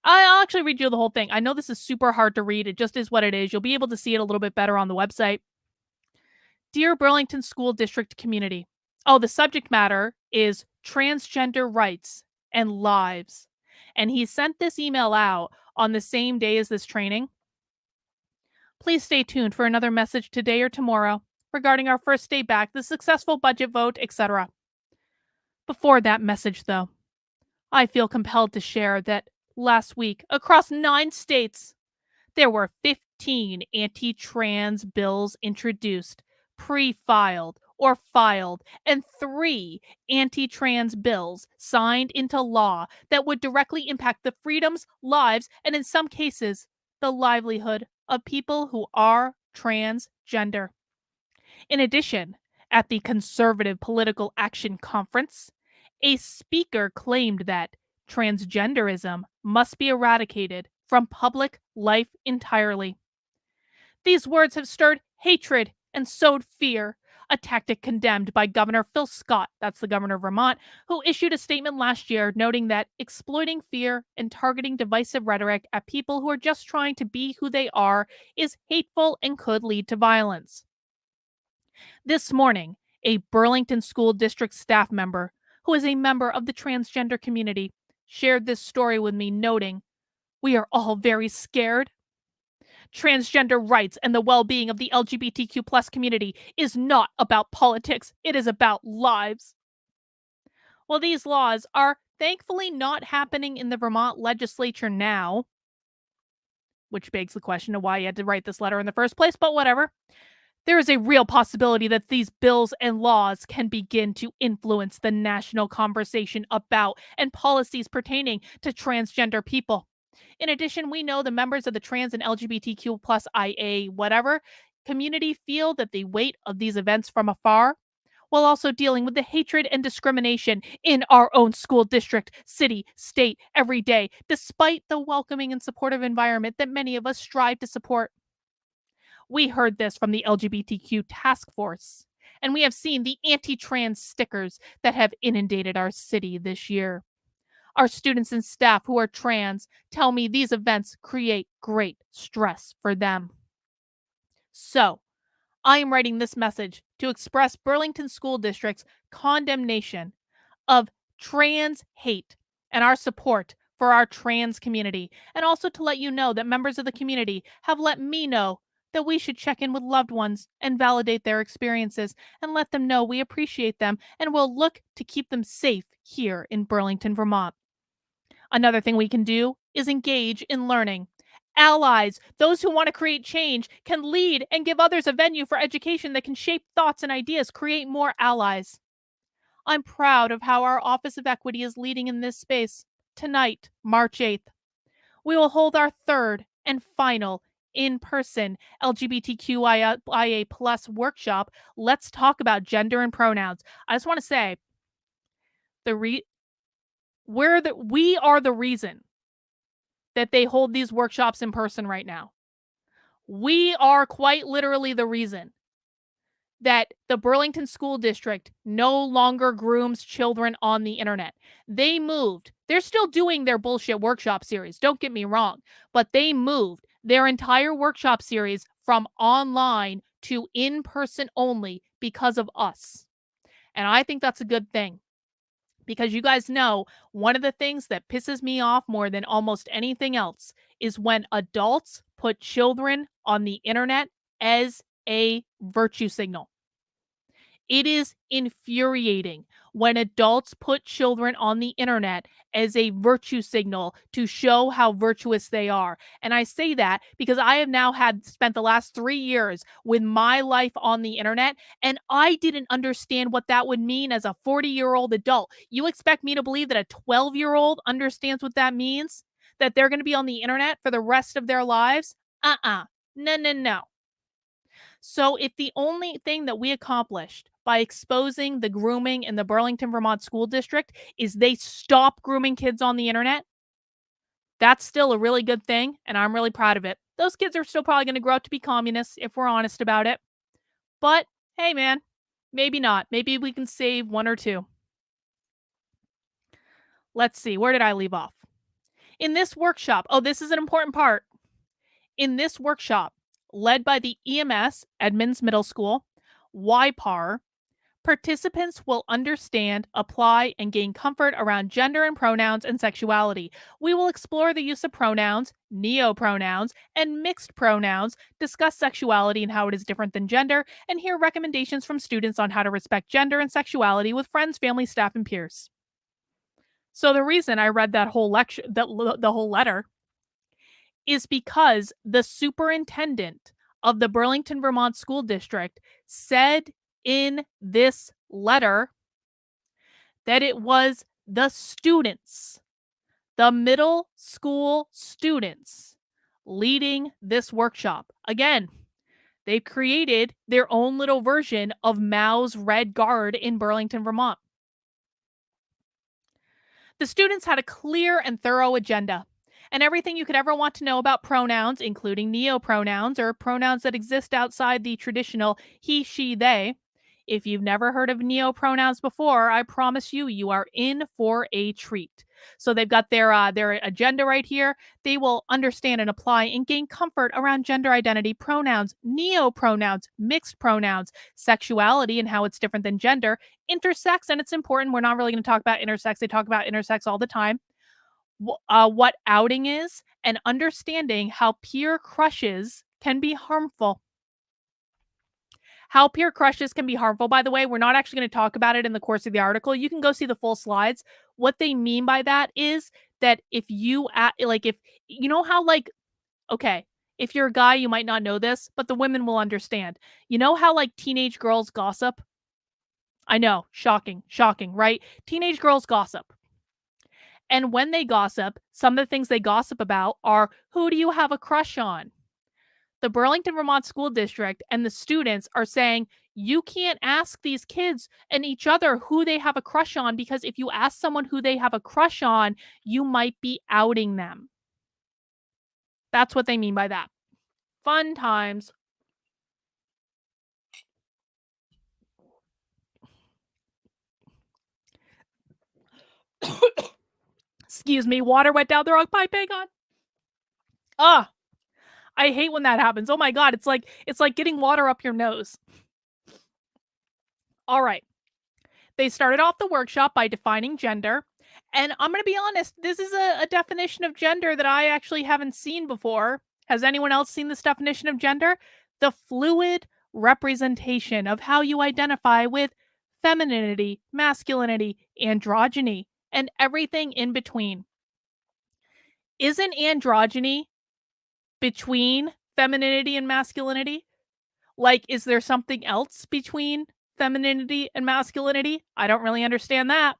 I'll actually read you the whole thing. I know this is super hard to read. It just is what it is. You'll be able to see it a little bit better on the website. Dear Burlington School District community. Oh, the subject matter is transgender rights and lives. And he sent this email out on the same day as this training. Please stay tuned for another message today or tomorrow regarding our first day back, the successful budget vote, etc. Before that message, though, I feel compelled to share that last week, across 9 states, there were 15 anti-trans bills introduced, pre-filed, or filed, and 3 anti-trans bills signed into law that would directly impact the freedoms, lives, and in some cases, the livelihood of people who are transgender. In addition, at the Conservative Political Action Conference, a speaker claimed that transgenderism must be eradicated from public life entirely. These words have stirred hatred and sowed fear, a tactic condemned by Governor Phil Scott, that's the governor of Vermont, who issued a statement last year noting that exploiting fear and targeting divisive rhetoric at people who are just trying to be who they are is hateful and could lead to violence. This morning, a Burlington School District staff member, who is a member of the transgender community, shared this story with me, noting, "We are all very scared. Transgender rights and the well-being of the LGBTQ plus community is not about politics. It is about lives." Well, these laws are thankfully not happening in the Vermont legislature now, which begs the question of why he had to write this letter in the first place, but whatever. There is a real possibility that these bills and laws can begin to influence the national conversation about and policies pertaining to transgender people. In addition, we know the members of the trans and LGBTQ plus IA whatever community feel that the weight of these events from afar, while also dealing with the hatred and discrimination in our own school district, city, state, every day, despite the welcoming and supportive environment that many of us strive to support. We heard this from the LGBTQ task force, and we have seen the anti trans stickers that have inundated our city this year. Our students and staff who are trans tell me these events create great stress for them. So, I am writing this message to express Burlington School District's condemnation of trans hate and our support for our trans community, and also to let you know that members of the community have let me know that we should check in with loved ones and validate their experiences and let them know we appreciate them and will look to keep them safe here in Burlington, Vermont. Another thing we can do is engage in learning. Allies, those who want to create change, can lead and give others a venue for education that can shape thoughts and ideas, create more allies. I'm proud of how our Office of Equity is leading in this space. Tonight, March 8th, we will hold our third and final in-person LGBTQIA plus workshop. Let's talk about gender and pronouns. I just want to say, we are the reason that they hold these workshops in person right now. We are quite literally the reason that the Burlington School District no longer grooms children on the internet. They moved. They're still doing their bullshit workshop series, don't get me wrong, but they moved their entire workshop series from online to in-person only because of us. And I think that's a good thing. Because you guys know, one of the things that pisses me off more than almost anything else is when adults put children on the internet as a virtue signal. It is infuriating when adults put children on the internet as a virtue signal to show how virtuous they are. And I say that because I have now spent the last 3 years with my life on the internet, and I didn't understand what that would mean as a 40-year-old adult. You expect me to believe that a 12-year-old understands what that means? That they're going to be on the internet for the rest of their lives? No. So if the only thing that we accomplished by exposing the grooming in the Burlington, Vermont school district is they stop grooming kids on the internet, that's still a really good thing, and I'm really proud of it. Those kids are still probably going to grow up to be communists if we're honest about it. But hey, man, maybe not. Maybe we can save one or two. Let's see. Where did I leave off? In this workshop, this is an important part. In this workshop, led by the EMS, Edmonds Middle School, YPAR, participants will understand, apply, and gain comfort around gender and pronouns and sexuality. We will explore the use of pronouns, neopronouns, and mixed pronouns, discuss sexuality and how it is different than gender, and hear recommendations from students on how to respect gender and sexuality with friends, family, staff, and peers. So the reason I read that whole lecture, the whole letter, is because the superintendent of the Burlington, Vermont School District said in this letter that it was the students, the middle school students, leading this workshop. Again, they've created their own little version of Mao's Red Guard in Burlington, Vermont. The students had a clear and thorough agenda, and everything you could ever want to know about pronouns, including neopronouns or pronouns that exist outside the traditional he, she, they. If you've never heard of neopronouns before, I promise you, you are in for a treat. So they've got their agenda right here. They will understand and apply and gain comfort around gender identity, pronouns, neopronouns, mixed pronouns, sexuality and how it's different than gender, intersex, and it's important. We're not really going to talk about intersex. They talk about intersex all the time. What outing is, and understanding how peer crushes can be harmful. How peer crushes can be harmful, by the way, we're not actually going to talk about it in the course of the article. You can go see the full slides. What they mean by that is that if you, if you know how, okay, if you're a guy, you might not know this, but the women will understand. You know how, teenage girls gossip? I know, shocking, right? Teenage girls gossip. And when they gossip, some of the things they gossip about are, who do you have a crush on? The Burlington, Vermont School District and the students are saying, you can't ask these kids and each other who they have a crush on, because if you ask someone who they have a crush on, you might be outing them. That's what they mean by that. Fun times. Excuse me, water went down the wrong pipe. Hang on. Ah, I hate when that happens. Oh my God, it's like getting water up your nose. All right. They started off the workshop by defining gender. And I'm going to be honest, this is a definition of gender that I actually haven't seen before. Has anyone else seen this definition of gender? The fluid representation of how you identify with femininity, masculinity, androgyny, and everything in between. Isn't androgyny between femininity and masculinity? Like, is there something else between femininity and masculinity? I don't really understand that.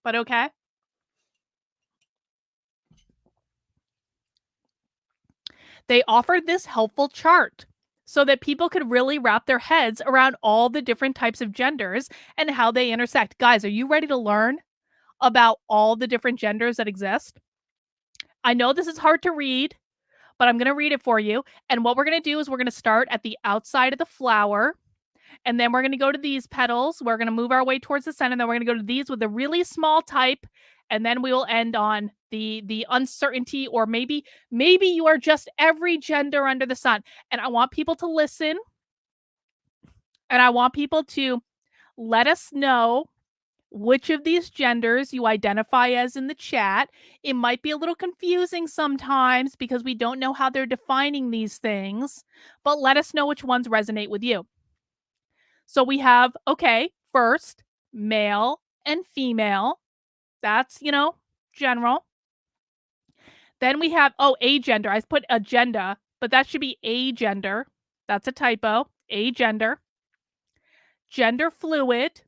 But okay. They offered this helpful chart so that people could really wrap their heads around all the different types of genders and how they intersect. Guys, are you ready to learn about all the different genders that exist? I know this is hard to read, but I'm going to read it for you. And what we're going to do is we're going to start at the outside of the flower. And then we're going to go to these petals. We're going to move our way towards the center. And then we're going to go to these with a really small type. And then we will end on the uncertainty, or maybe you are just every gender under the sun. And I want people to listen. And I want people to let us know which of these genders you identify as in the chat. It might be a little confusing sometimes because we don't know how they're defining these things, but let us know which ones resonate with you. So we have, okay, first, male and female. That's, general. Then we have, agender. I put agenda, but that should be agender. That's a typo. Agender. Gender fluid.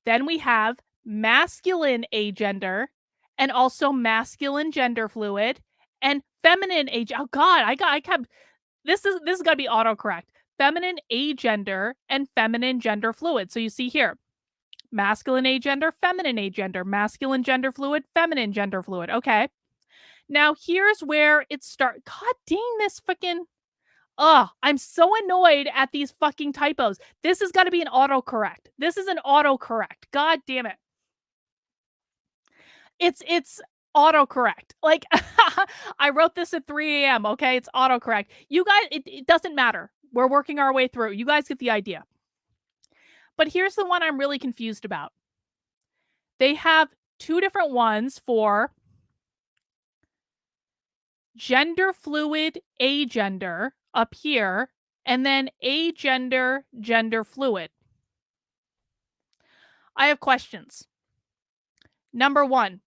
Then we have masculine agender, and also masculine gender fluid, and feminine age. Oh God, I kept this is got to be autocorrect. Feminine agender and feminine gender fluid. So you see here, masculine agender, feminine agender, masculine gender fluid, feminine gender fluid. Okay. Now here's where it starts. God dang this fucking. I'm so annoyed at these fucking typos. This has got to be an autocorrect. This is an autocorrect. God damn it. It's autocorrect. Like, I wrote this at 3 a.m. Okay, it's autocorrect. You guys, it doesn't matter. We're working our way through. You guys get the idea. But here's the one I'm really confused about. They have two different ones for gender fluid agender up here, and then agender gender fluid. I have questions. Number one,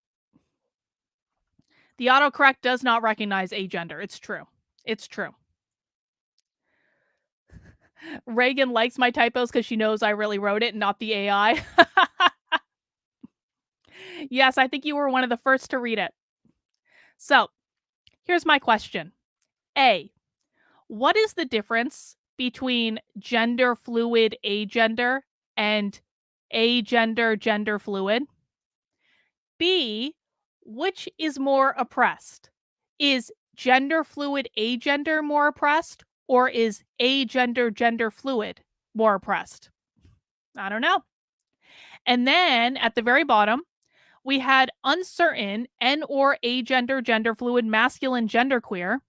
the autocorrect does not recognize agender. It's true. It's true. Reagan likes my typos because she knows I really wrote it and not the AI. Yes, I think you were one of the first to read it. So, here's my question. A, what is the difference between gender fluid agender and agender gender fluid? B, which is more oppressed? Is gender fluid agender more oppressed, or is agender gender fluid more oppressed? I don't know. And then at the very bottom, we had uncertain and or agender gender fluid masculine genderqueer,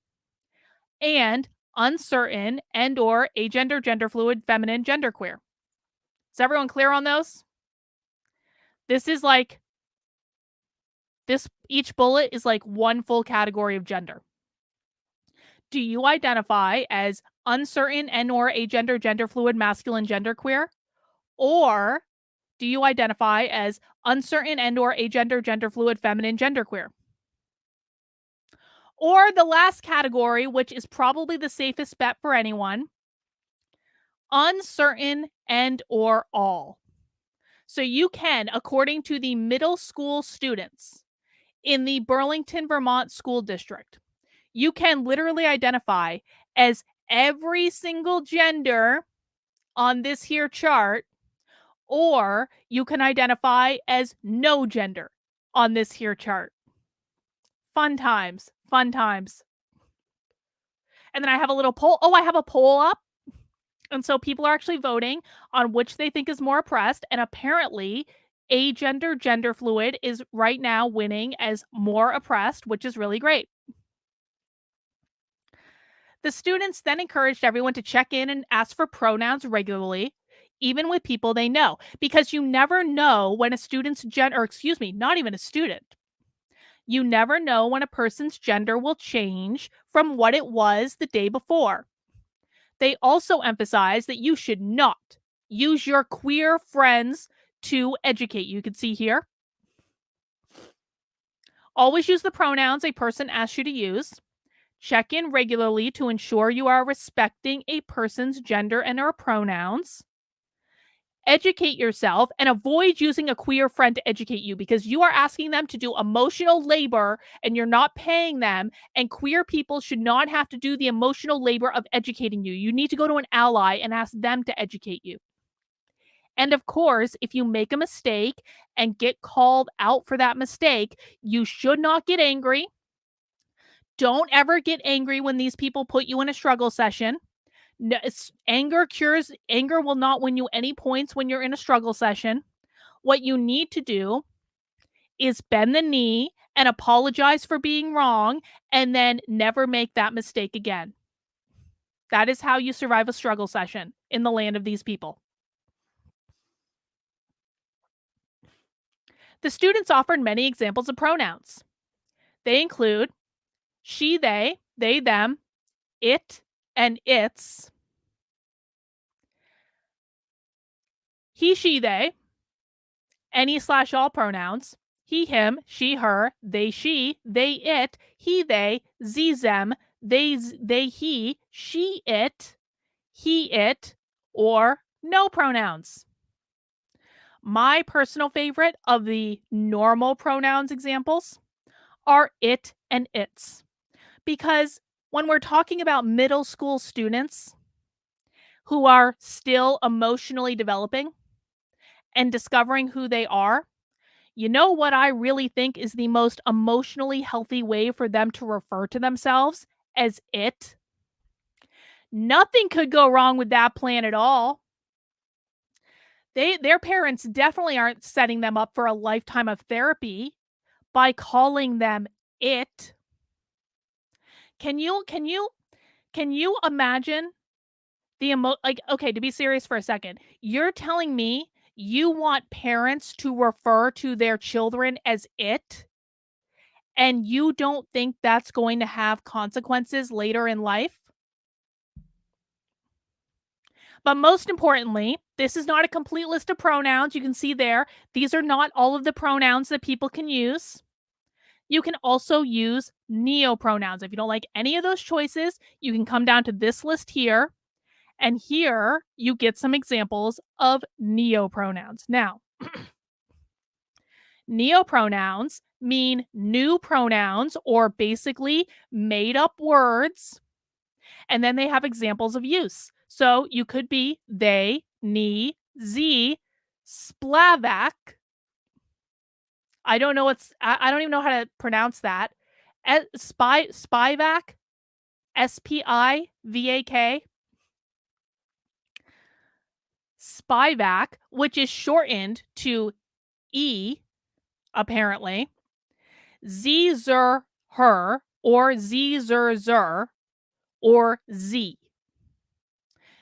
and uncertain and or agender gender fluid feminine genderqueer. Is everyone clear on those? This is like each bullet is like one full category of gender. Do you identify as uncertain and or agender gender fluid masculine genderqueer, or do you identify as uncertain and or agender gender fluid feminine genderqueer? Or the last category, which is probably the safest bet for anyone, uncertain and or all. So you can, according to the middle school students in the Burlington, Vermont school district, you can literally identify as every single gender on this here chart, or you can identify as no gender on this here chart. Fun times, fun times. And then I have a little poll. Oh, I have a poll up. And so people are actually voting on which they think is more oppressed. And apparently, agender, gender fluid is right now winning as more oppressed, which is really great. The students then encouraged everyone to check in and ask for pronouns regularly, even with people they know, because you never know when a student's not even a student. You never know when a person's gender will change from what it was the day before. They also emphasize that you should not use your queer friends to educate. You can see here. Always use the pronouns a person asks you to use. Check in regularly to ensure you are respecting a person's gender and their pronouns. Educate yourself and avoid using a queer friend to educate you, because you are asking them to do emotional labor and you're not paying them. And queer people should not have to do the emotional labor of educating you. You need to go to an ally and ask them to educate you. And of course, if you make a mistake and get called out for that mistake, you should not get angry. Don't ever get angry when these people put you in a struggle session. No, anger will not win you any points when you're in a struggle session. What you need to do is bend the knee and apologize for being wrong, and then never make that mistake again. That is how you survive a struggle session in the land of these people. The students offered many examples of pronouns. They include she, they, them, it, and its, he, she, they, any/all pronouns, he, him, she, her, they, she, they, it, he, they, ze, them, they, he, she, it, he, it, or no pronouns. My personal favorite of the normal pronouns examples are it and its, because when we're talking about middle school students who are still emotionally developing and discovering who they are, you know what I really think is the most emotionally healthy way for them to refer to themselves? As it. Nothing could go wrong with that plan at all. Their parents definitely aren't setting them up for a lifetime of therapy by calling them it. Can you imagine okay, to be serious for a second, you're telling me you want parents to refer to their children as it, and you don't think that's going to have consequences later in life? But most importantly, this is not a complete list of pronouns. You can see there, these are not all of the pronouns that people can use. You can also use neopronouns. If you don't like any of those choices, you can come down to this list here. And here you get some examples of neopronouns. Now, neopronouns mean new pronouns, or basically made up words. And then they have examples of use. So you could be they, ne, ze, splavak. I don't even know how to pronounce that. Spivak, Spivak. Spivak, which is shortened to E, apparently. Zer, her, or zer, or Z.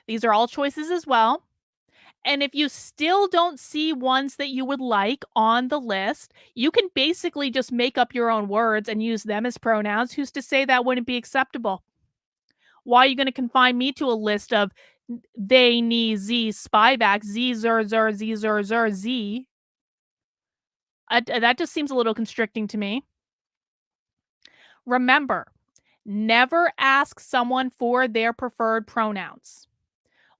These are all choices as well. And if you still don't see ones that you would like on the list, you can basically just make up your own words and use them as pronouns. Who's to say that wouldn't be acceptable? Why are you going to confine me to a list of they, ne, z, spivak, z, zer, z? That just seems a little constricting to me. Remember, never ask someone for their preferred pronouns.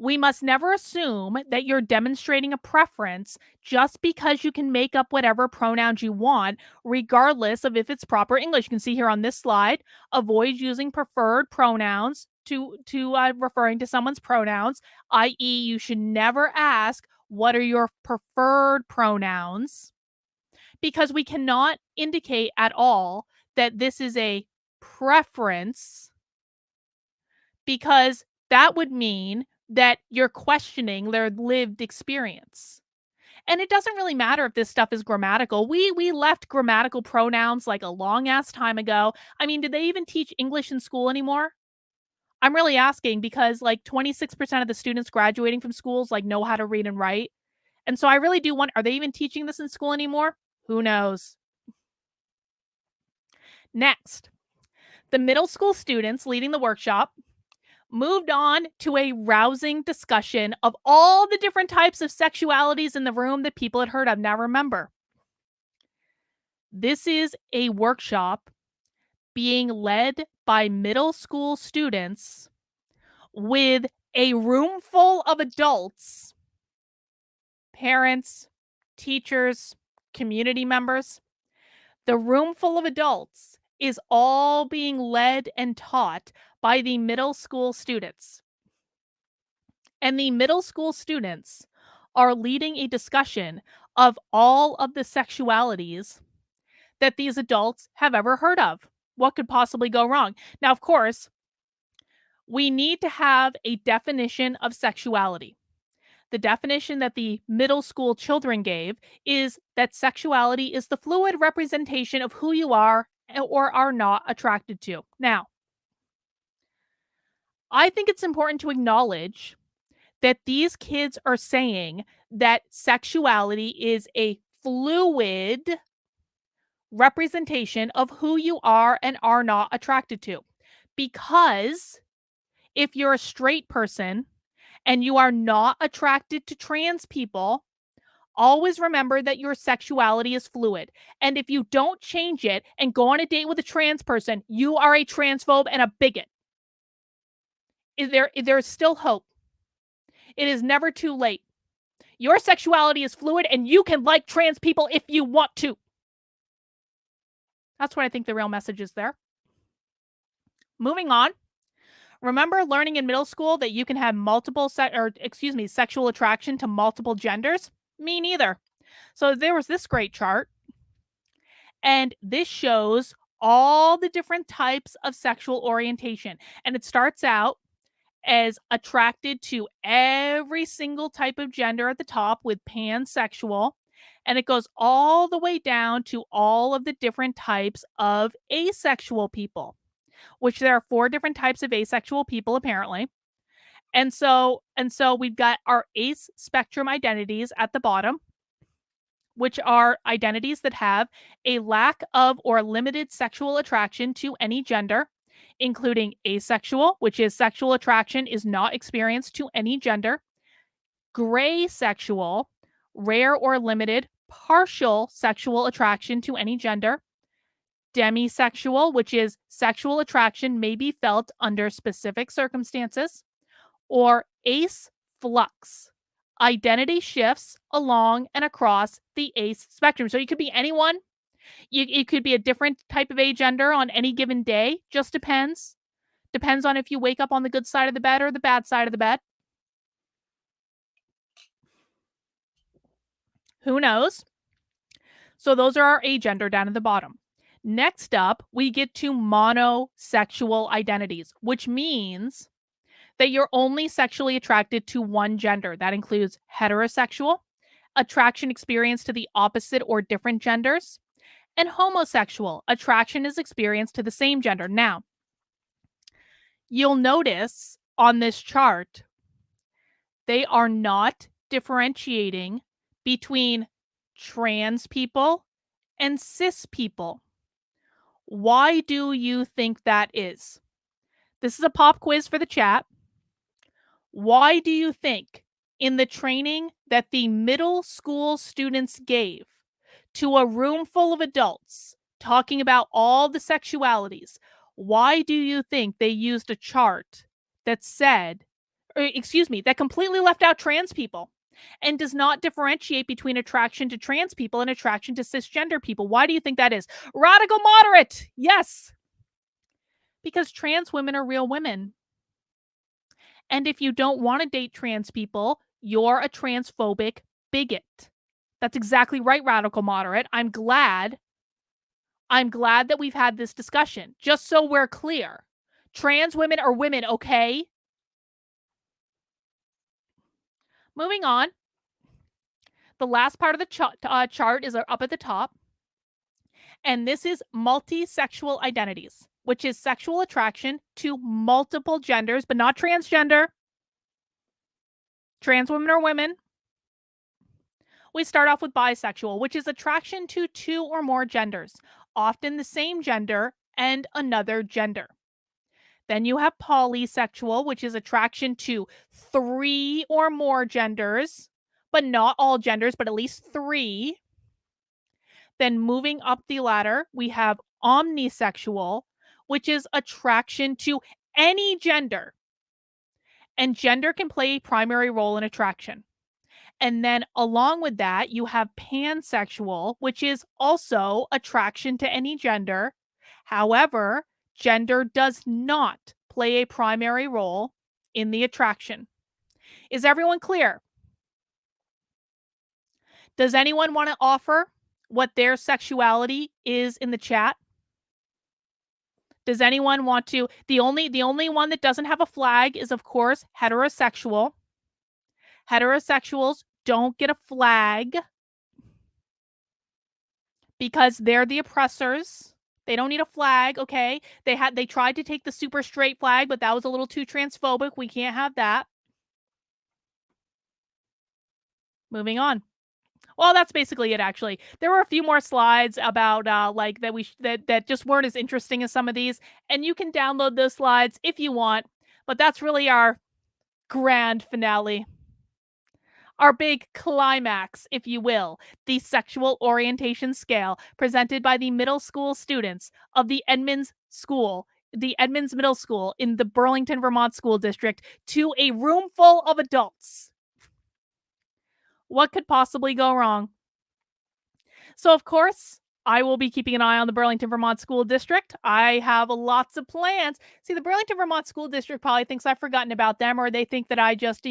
We must never assume that you're demonstrating a preference just because you can make up whatever pronouns you want, regardless of if it's proper English. You can see here on this slide, avoid using preferred pronouns to referring to someone's pronouns, i.e., you should never ask, what are your preferred pronouns? Because we cannot indicate at all that this is a preference, because that would mean that you're questioning their lived experience. And it doesn't really matter if this stuff is grammatical. We left grammatical pronouns like a long ass time ago. I mean, did they even teach English in school anymore? I'm really asking because like 26% of the students graduating from schools like know how to read and write. And so I really do wonder, are they even teaching this in school anymore? Who knows? Next, the middle school students leading the workshop moved on to a rousing discussion of all the different types of sexualities in the room that people had heard of. Now remember, this is a workshop being led by middle school students with a room full of adults, parents, teachers, community members. The room full of adults is all being led and taught by the middle school students. And the middle school students are leading a discussion of all of the sexualities that these adults have ever heard of. What could possibly go wrong? Now, of course, we need to have a definition of sexuality. The definition that the middle school children gave is that sexuality is the fluid representation of who you are or are not attracted to. Now, I think it's important to acknowledge that these kids are saying that sexuality is a fluid representation of who you are and are not attracted to. Because if you're a straight person and you are not attracted to trans people, always remember that your sexuality is fluid. And if you don't change it and go on a date with a trans person, you are a transphobe and a bigot. There's still hope. It is never too late. Your sexuality is fluid and you can like trans people if you want to. That's what I think the real message is there. Moving on. Remember learning in middle school that you can have sexual attraction to multiple genders? Me neither. So there was this great chart, and this shows all the different types of sexual orientation. And it starts out as attracted to every single type of gender at the top with pansexual, and it goes all the way down to all of the different types of asexual people, which there are 4 different types of asexual people apparently. And so we've got our ace spectrum identities at the bottom, which are identities that have a lack of or limited sexual attraction to any gender, including asexual, which is sexual attraction is not experienced to any gender, gray sexual, rare or limited partial sexual attraction to any gender, demisexual, which is sexual attraction may be felt under specific circumstances, or ace flux, identity shifts along and across the ace spectrum. So you could be anyone. You could be a different type of agender on any given day. Just depends. Depends on if you wake up on the good side of the bed or the bad side of the bed. Who knows? So those are our agender down at the bottom. Next up, we get to monosexual identities, which means that you're only sexually attracted to one gender. That includes heterosexual, attraction experienced to the opposite or different genders, and homosexual, attraction is experienced to the same gender. Now, you'll notice on this chart, they are not differentiating between trans people and cis people. Why do you think that is? This is a pop quiz for the chat. Why do you think in the training that the middle school students gave to a room full of adults talking about all the sexualities, why do you think they used a chart that said, that completely left out trans people and does not differentiate between attraction to trans people and attraction to cisgender people. Why do you think that is? Radical moderate. Yes. Because trans women are real women. And if you don't want to date trans people, you're a transphobic bigot. That's exactly right, radical moderate. I'm glad that we've had this discussion, just so we're clear. Trans women are women, okay? Moving on. The last part of the chart is up at the top. And this is multi-sexual identities, which is sexual attraction to multiple genders, but not transgender. Trans women are women. We start off with bisexual, which is attraction to 2 or more genders, often the same gender and another gender. Then you have polysexual, which is attraction to 3 or more genders, but not all genders, but at least 3. Then moving up the ladder, we have omnisexual, which is attraction to any gender. And gender can play a primary role in attraction. And then along with that, you have pansexual, which is also attraction to any gender. However, gender does not play a primary role in the attraction. Is everyone clear? Does anyone want to offer what their sexuality is in the chat? Does anyone want to? The only one that doesn't have a flag is, of course, heterosexual. Heterosexuals don't get a flag because they're the oppressors. They don't need a flag, okay? They tried to take the super straight flag, but that was a little too transphobic. We can't have that. Moving on. Well, that's basically it, actually. There were a few more slides about that just weren't as interesting as some of these, and you can download those slides if you want, but that's really our grand finale. Our big climax, if you will, the sexual orientation scale presented by the middle school students of the Edmonds Middle School in the Burlington, Vermont School District to a room full of adults. What could possibly go wrong? So, of course, I will be keeping an eye on the Burlington, Vermont School District. I have lots of plans. See, the Burlington, Vermont School District probably thinks I've forgotten about them, or they think that I just,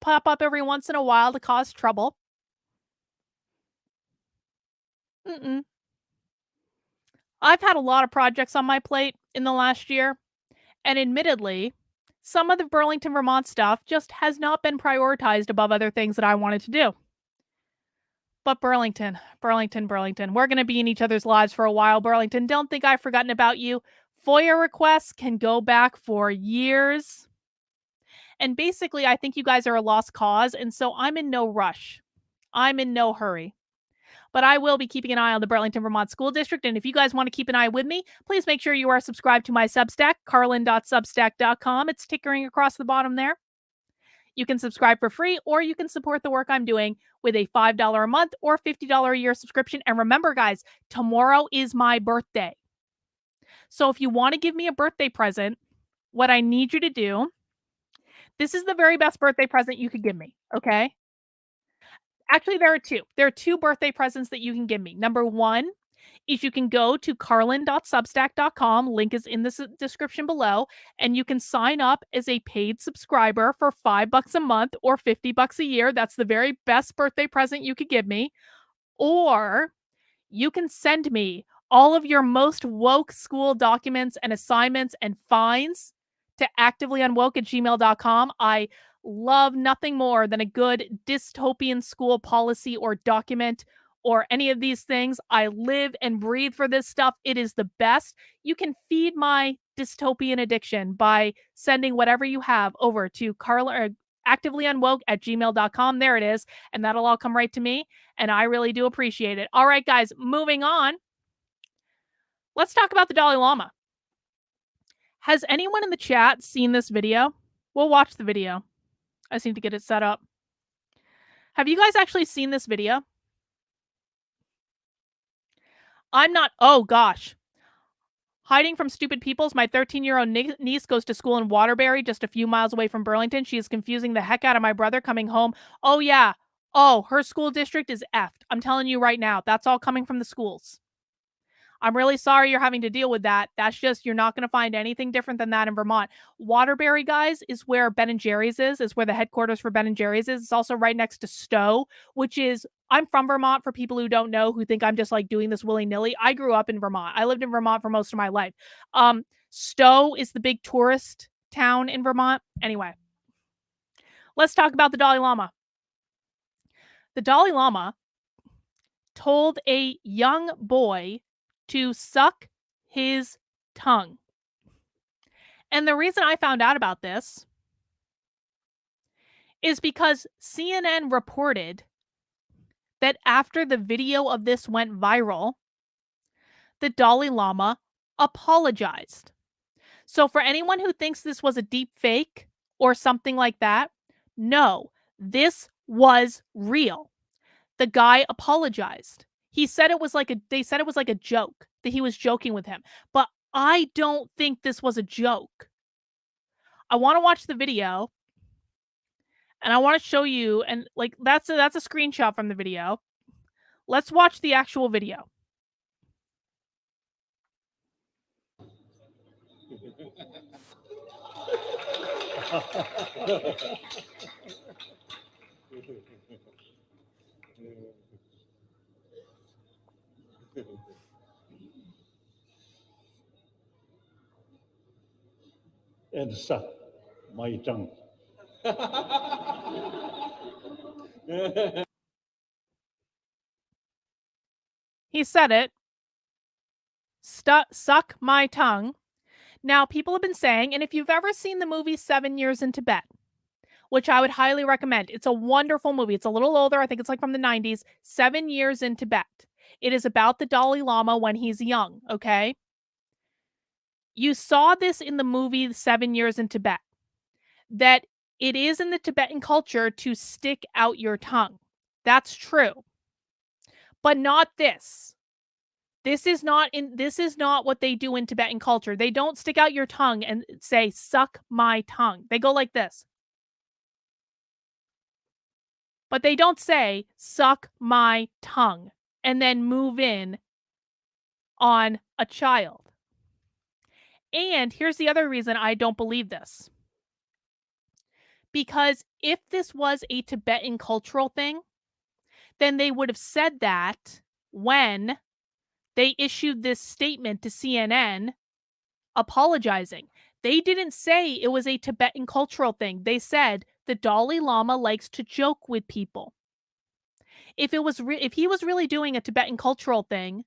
pop up every once in a while to cause trouble. I've had a lot of projects on my plate in the last year, and admittedly, some of the Burlington, Vermont stuff just has not been prioritized above other things that I wanted to do. But Burlington, we're going to be in each other's lives for a while, Burlington. Don't think I've forgotten about you. FOIA requests can go back for years. And basically, I think you guys are a lost cause, and so I'm in no rush. I'm in no hurry. But I will be keeping an eye on the Burlington, Vermont School District, and if you guys want to keep an eye with me, please make sure you are subscribed to my Substack, carlin.substack.com. It's tickering across the bottom there. You can subscribe for free, or you can support the work I'm doing with a $5 a month or $50 a year subscription. And remember, guys, tomorrow is my birthday. So if you want to give me a birthday present, what I need you to do, this is the very best birthday present you could give me, okay? Actually, there are two. There are 2 birthday presents that you can give me. Number 1 is you can go to carlin.substack.com. Link is in the description below, and you can sign up as a paid subscriber for $5 a month or $50 a year. That's the very best birthday present you could give me. Or you can send me all of your most woke school documents and assignments and fines to activelyunwoke@gmail.com. I love nothing more than a good dystopian school policy or document or any of these things. I live and breathe for this stuff. It is the best. You can feed my dystopian addiction by sending whatever you have over to activelyunwoke@gmail.com. There it is. And that'll all come right to me. And I really do appreciate it. All right, guys, moving on. Let's talk about the Dalai Lama. Has anyone in the chat seen this video? We'll watch the video. I just need to get it set up. Have you guys actually seen this video? I'm not. Oh, gosh. Hiding from stupid peoples, my 13-year-old niece goes to school in Waterbury, just a few miles away from Burlington. She is confusing the heck out of my brother coming home. Oh, yeah. Oh, her school district is effed. I'm telling you right now. That's all coming from the schools. I'm really sorry you're having to deal with that. That's just, you're not going to find anything different than that in Vermont. Waterbury, guys, is where Ben & Jerry's is where the headquarters for Ben & Jerry's is. It's also right next to Stowe, which is, I'm from Vermont for people who don't know, who think I'm just like doing this willy-nilly. I grew up in Vermont. I lived in Vermont for most of my life. Stowe is the big tourist town in Vermont. Anyway, let's talk about the Dalai Lama. The Dalai Lama told a young boy to suck his tongue. And the reason I found out about this is because CNN reported that after the video of this went viral, the Dalai Lama apologized. So for anyone who thinks this was a deep fake or something like that, no, this was real. The guy apologized. He said they said it was like a joke, that he was joking with him. But I don't think this was a joke. I want to watch the video and I want to show you, and like that's a screenshot from the video. Let's watch the actual video. And suck my tongue. He said it. Suck my tongue. Now, people have been saying, and if you've ever seen the movie 7 Years in Tibet, which I would highly recommend, it's a wonderful movie. It's a little older. I think it's like from the 90s. 7 Years in Tibet. It is about the Dalai Lama when he's young, okay? You saw this in the movie 7 Years in Tibet, that it is in the Tibetan culture to stick out your tongue. That's true. But not this. This is not what they do in Tibetan culture. They don't stick out your tongue and say, suck my tongue. They go like this. But they don't say, suck my tongue, and then move in on a child. And here's the other reason I don't believe this. Because if this was a Tibetan cultural thing, then they would have said that when they issued this statement to CNN apologizing. They didn't say it was a Tibetan cultural thing. They said the Dalai Lama likes to joke with people. If he was really doing a Tibetan cultural thing,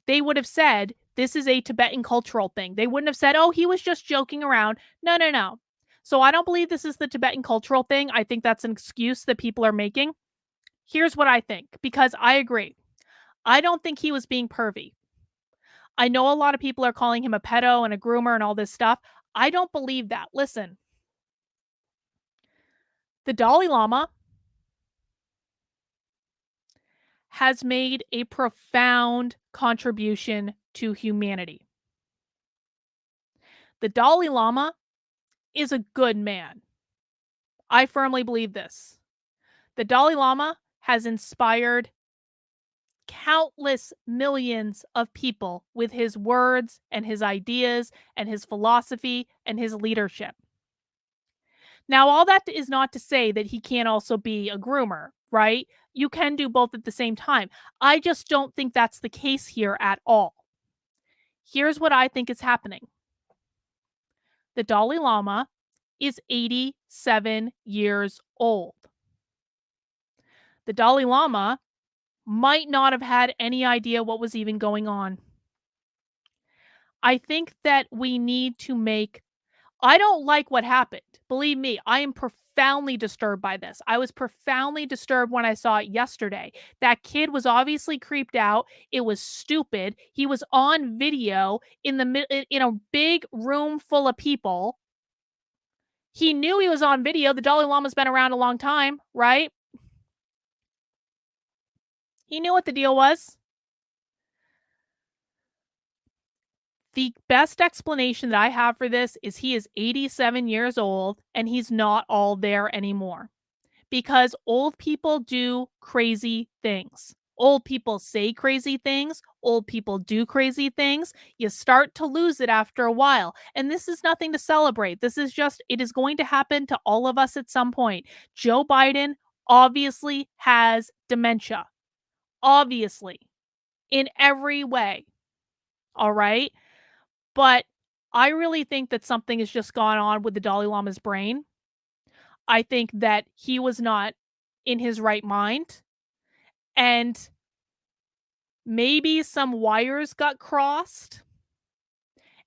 they would have said this is a Tibetan cultural thing. They wouldn't have said, oh, he was just joking around. No. So I don't believe this is the Tibetan cultural thing. I think that's an excuse that people are making. Here's what I think, because I agree. I don't think he was being pervy. I know a lot of people are calling him a pedo and a groomer and all this stuff. I don't believe that. Listen, the Dalai Lama has made a profound contribution to humanity. The Dalai Lama is a good man. I firmly believe this. The Dalai Lama has inspired countless millions of people with his words and his ideas and his philosophy and his leadership. Now, all that is not to say that he can't also be a groomer, right? You can do both at the same time. I just don't think that's the case here at all. Here's what I think is happening. The Dalai Lama is 87 years old. The Dalai Lama might not have had any idea what was even going on. I think that we need to I don't like what happened. Believe me, I am profoundly disturbed by this. I was profoundly disturbed when I saw it yesterday. That kid was obviously creeped out. It was stupid. He was on video in a big room full of people. He knew he was on video. The Dalai Lama's been around a long time, right? He knew what the deal was. The best explanation that I have for this is he is 87 years old and he's not all there anymore. Because old people do crazy things. Old people say crazy things. Old people do crazy things. You start to lose it after a while. And this is nothing to celebrate. This is just, it is going to happen to all of us at some point. Joe Biden obviously has dementia. Obviously. In every way. All right. But I really think that something has just gone on with the Dalai Lama's brain. I think that he was not in his right mind. And maybe some wires got crossed.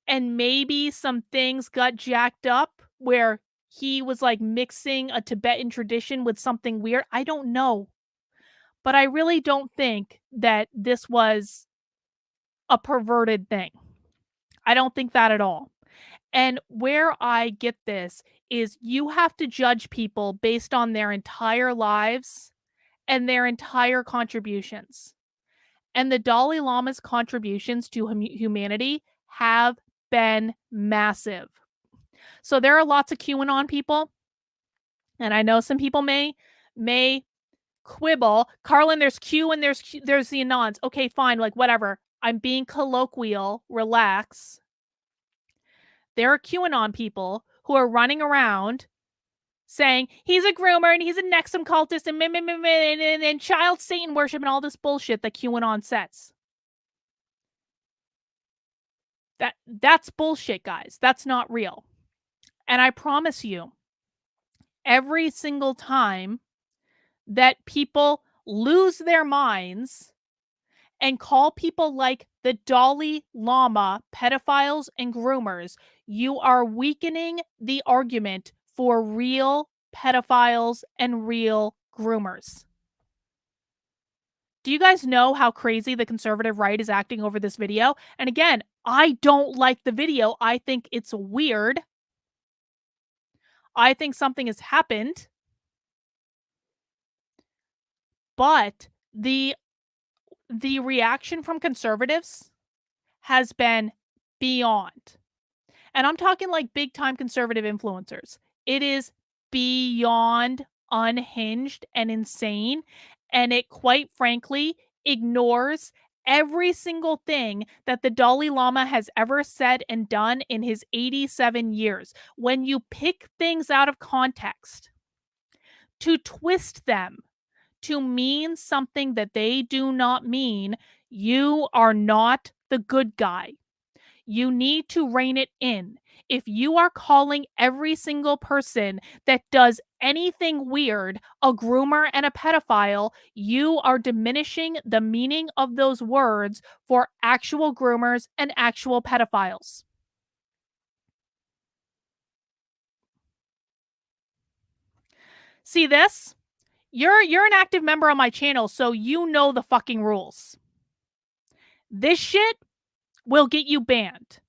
And maybe some things got jacked up where he was like mixing a Tibetan tradition with something weird. I don't know. But I really don't think that this was a perverted thing. I don't think that at all. And where I get this is you have to judge people based on their entire lives and their entire contributions. And the Dalai Lama's contributions to humanity have been massive. So there are lots of QAnon people, and I know some people may quibble. Carlin, there's Q and there's the Anons. Okay, fine, like whatever. I'm being colloquial. Relax. There are QAnon people who are running around saying he's a groomer and he's a Nexum cultist and child Satan worship and all this bullshit that QAnon says. That's bullshit, guys. That's not real. And I promise you, every single time that people lose their minds and call people like the Dalai Lama pedophiles and groomers, you are weakening the argument for real pedophiles and real groomers. Do you guys know how crazy the conservative right is acting over this video? And again, I don't like the video. I think it's weird. I think something has happened. But the reaction from conservatives has been beyond. And I'm talking like big time conservative influencers. It is beyond unhinged and insane. And it quite frankly ignores every single thing that the Dalai Lama has ever said and done in his 87 years. When you pick things out of context to twist them to mean something that they do not mean, you are not the good guy. You need to rein it in. If you are calling every single person that does anything weird a groomer and a pedophile, you are diminishing the meaning of those words for actual groomers and actual pedophiles. See this? You're an active member on my channel, so you know the fucking rules. This shit will get you banned.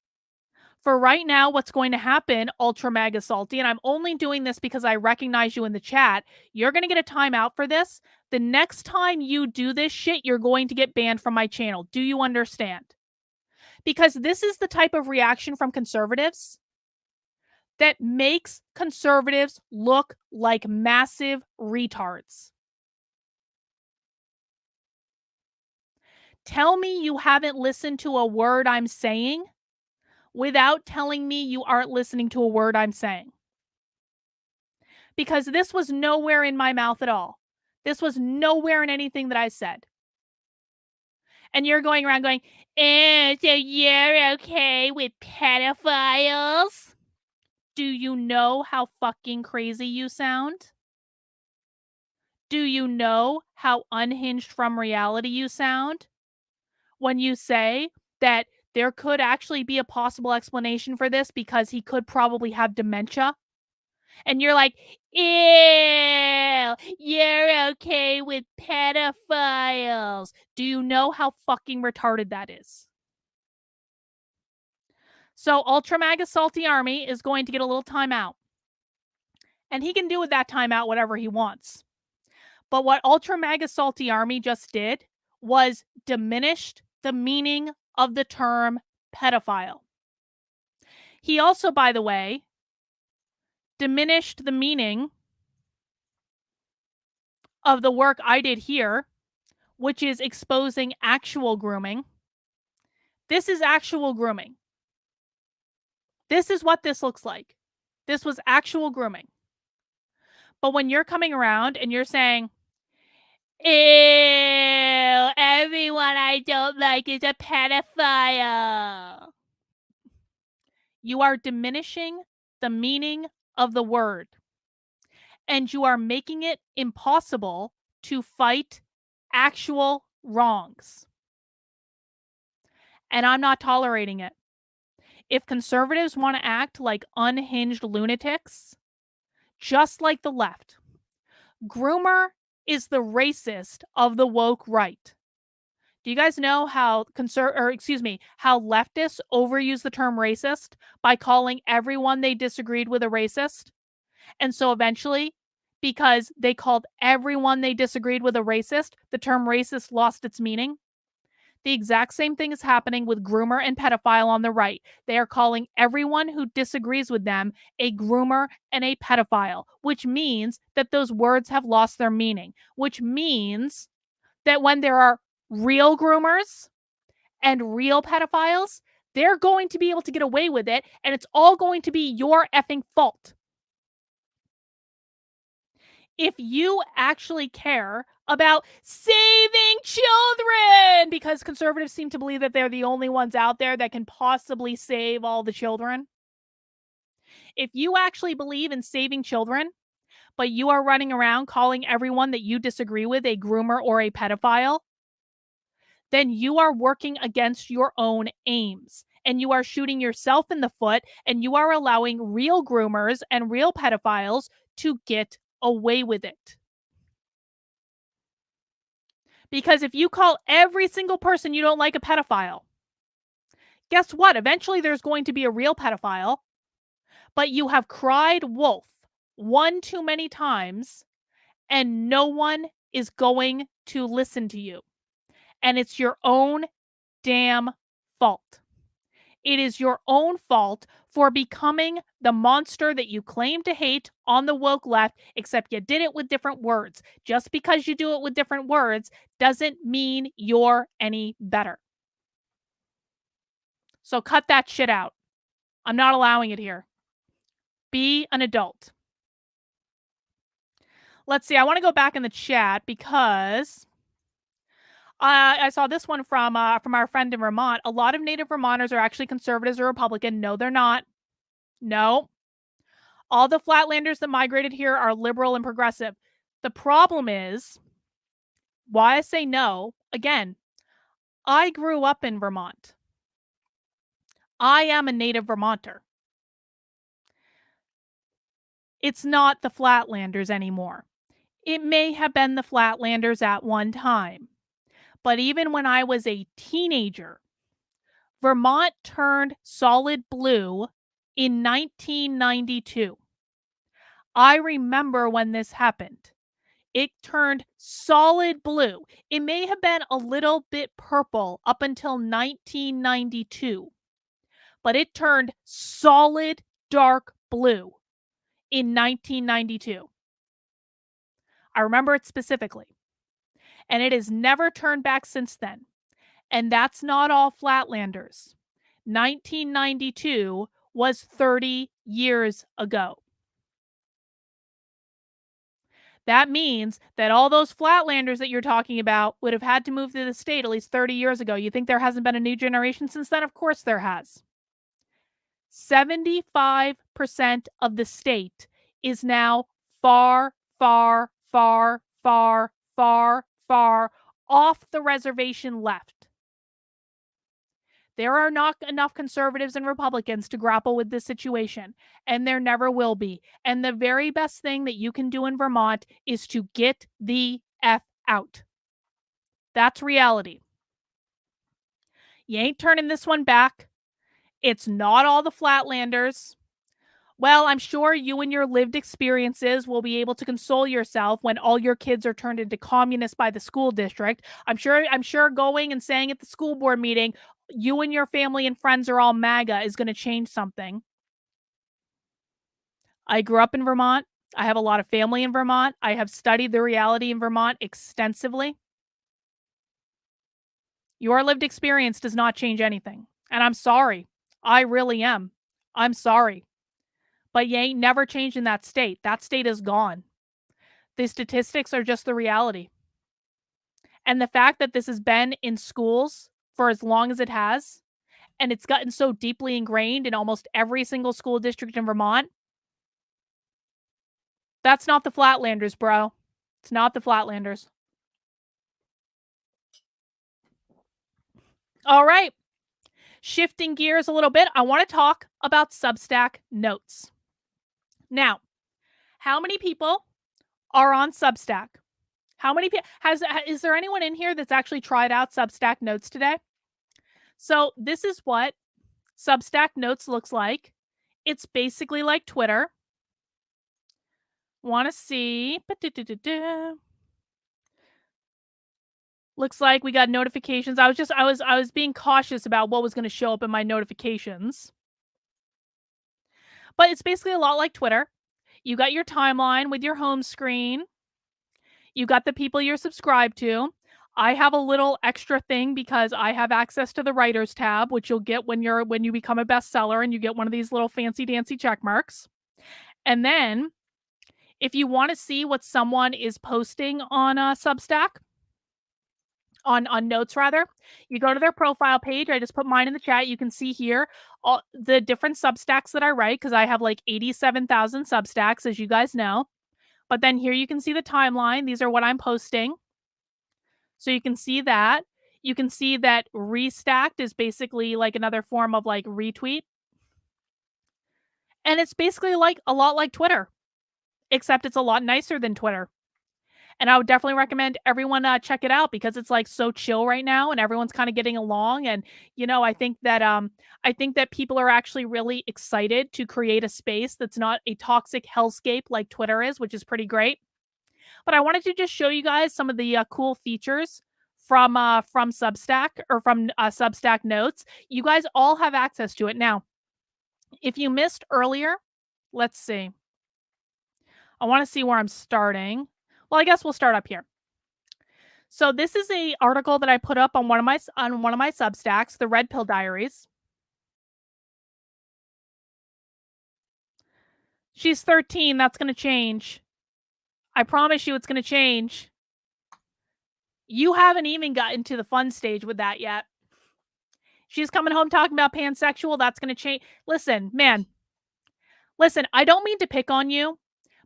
For right now, what's going to happen, Ultra Mega Salty, and I'm only doing this because I recognize you in the chat, you're going to get a timeout for this. The next time you do this shit, you're going to get banned from my channel. Do you understand? Because this is the type of reaction from conservatives that makes conservatives look like massive retards. Tell me you haven't listened to a word I'm saying without telling me you aren't listening to a word I'm saying. Because this was nowhere in my mouth at all. This was nowhere in anything that I said. And you're going around going, so you're okay with pedophiles? Do you know how fucking crazy you sound? Do you know how unhinged from reality you sound? When you say that there could actually be a possible explanation for this because he could probably have dementia. And you're like, ew, you're okay with pedophiles. Do you know how fucking retarded that is? So Ultra Mega Salty Army is going to get a little timeout. And he can do with that timeout whatever he wants. But what Ultra Mega Salty Army just did was diminished the meaning of the term pedophile. He also, by the way, diminished the meaning of the work I did here, which is exposing actual grooming. This is actual grooming. This is what this looks like. This was actual grooming. But when you're coming around and you're saying, ew, everyone I don't like is a pedophile, you are diminishing the meaning of the word. And you are making it impossible to fight actual wrongs. And I'm not tolerating it. If conservatives want to act like unhinged lunatics, just like the left, groomer is the racist of the woke right. Do you guys know how how leftists overuse the term racist by calling everyone they disagreed with a racist? And so eventually, because they called everyone they disagreed with a racist, the term racist lost its meaning. The exact same thing is happening with groomer and pedophile on the right. They are calling everyone who disagrees with them a groomer and a pedophile, which means that those words have lost their meaning, which means that when there are real groomers and real pedophiles, they're going to be able to get away with it, and it's all going to be your effing fault. If you actually care about saving children, because conservatives seem to believe that they're the only ones out there that can possibly save all the children. If you actually believe in saving children, but you are running around calling everyone that you disagree with a groomer or a pedophile, then you are working against your own aims. And you are shooting yourself in the foot, and you are allowing real groomers and real pedophiles to get away with it. Because if you call every single person you don't like a pedophile, guess what? Eventually there's going to be a real pedophile, but you have cried wolf one too many times, and no one is going to listen to you. And it's your own damn fault. It is your own fault for becoming the monster that you claim to hate on the woke left, except you did it with different words. Just because you do it with different words doesn't mean you're any better. So cut that shit out. I'm not allowing it here. Be an adult. Let's see. I want to go back in the chat because I saw this one from our friend in Vermont. A lot of native Vermonters are actually conservatives or Republican. No, they're not. No. All the flatlanders that migrated here are liberal and progressive. The problem is, why I say no, again, I grew up in Vermont. I am a native Vermonter. It's not the flatlanders anymore. It may have been the flatlanders at one time. But even when I was a teenager, Vermont turned solid blue in 1992. I remember when this happened. It turned solid blue. It may have been a little bit purple up until 1992, but it turned solid dark blue in 1992. I remember it specifically. And it has never turned back since then. And that's not all flatlanders. 1992 was 30 years ago. That means that all those flatlanders that you're talking about would have had to move to the state at least 30 years ago. You think there hasn't been a new generation since then? Of course there has. 75% of the state is now far, far, far, far, far, far off the reservation left. There are not enough conservatives and Republicans to grapple with this situation, and there never will be. And the very best thing that you can do in Vermont is to get the F out. That's reality. You ain't turning this one back. It's not all the flatlanders. Well, I'm sure you and your lived experiences will be able to console yourself when all your kids are turned into communists by the school district. I'm sure going and saying at the school board meeting, you and your family and friends are all MAGA is going to change something. I grew up in Vermont. I have a lot of family in Vermont. I have studied the reality in Vermont extensively. Your lived experience does not change anything. And I'm sorry. I really am. I'm sorry. But you ain't never changing that state. That state is gone. The statistics are just the reality. And the fact that this has been in schools for as long as it has, and it's gotten so deeply ingrained in almost every single school district in Vermont, that's not the Flatlanders, bro. It's not the Flatlanders. All right. Shifting gears a little bit, I want to talk about Substack notes. Now, how many people are on Substack? How many people is there anyone in here that's actually tried out Substack notes today? So, this is what Substack notes looks like. It's basically like Twitter. Want to see? Looks like we got notifications. I was being cautious about what was going to show up in my notifications. But it's basically a lot like Twitter. You got your timeline with your home screen. You got the people you're subscribed to. I have a little extra thing because I have access to the writers tab, which you'll get when you become a bestseller and you get one of these little fancy dancy check marks. And then if you want to see what someone is posting on Substack, on notes rather, you go to their profile page. I just put mine in the chat. You can see here all the different Substacks that I write, because I have like 87,000 Substacks, as you guys know. But then here you can see the timeline. These are what I'm posting. So you can see that. You can see that restacked is basically like another form of like retweet. And it's basically like a lot like Twitter, except it's a lot nicer than Twitter. And I would definitely recommend everyone check it out, because it's like so chill right now and everyone's kind of getting along. And, I think that people are actually really excited to create a space that's not a toxic hellscape like Twitter is, which is pretty great. But I wanted to just show you guys some of the cool features from Substack, or from Substack notes. You guys all have access to it now. If you missed earlier, let's see. I want to see where I'm starting. Well, I guess we'll start up here. So this is a article that I put up on one of my Substacks, the Red Pill Diaries. She's 13. That's going to change. I promise you it's going to change. You haven't even gotten to the fun stage with that yet. She's coming home talking about pansexual. That's going to change. Listen, man. Listen, I don't mean to pick on you,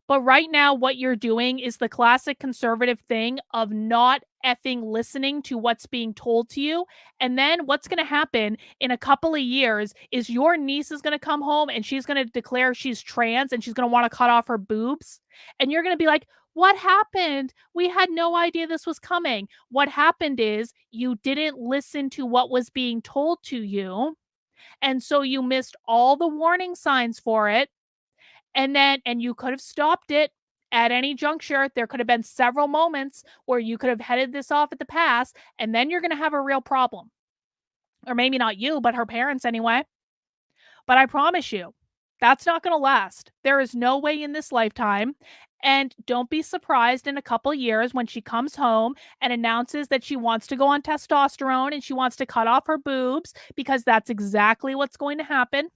but right now what you're doing is the classic conservative thing of not effing listening to what's being told to you. And then what's going to happen in a couple of years is your niece is going to come home and she's going to declare she's trans and she's going to want to cut off her boobs. And you're going to be like, what happened? We had no idea this was coming. What happened is you didn't listen to what was being told to you. And so you missed all the warning signs for it. And you could have stopped it at any juncture. There could have been several moments where you could have headed this off at the pass, and then you're going to have a real problem. Or maybe not you, but her parents anyway. But I promise you, that's not going to last. There is no way in this lifetime. And don't be surprised in a couple years when she comes home and announces that she wants to go on testosterone and she wants to cut off her boobs, because that's exactly what's going to happen.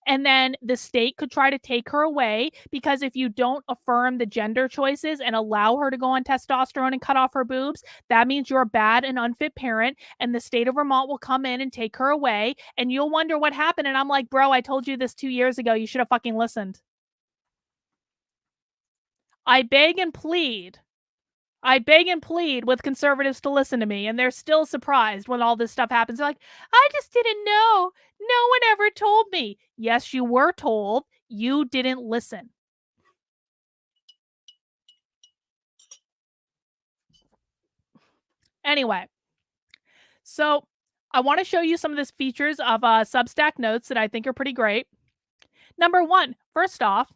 And then the state could try to take her away, because if you don't affirm the gender choices and allow her to go on testosterone and cut off her boobs, that means you're a bad and unfit parent, and the state of Vermont will come in and take her away, and you'll wonder what happened. And I'm like, bro, I told you this 2 years ago. You should have fucking listened. I beg and plead with conservatives to listen to me, and they're still surprised when all this stuff happens. They're like, I just didn't know. No one ever told me. Yes, you were told. You didn't listen. Anyway, so I want to show you some of the features of Substack notes that I think are pretty great. Number one, first off,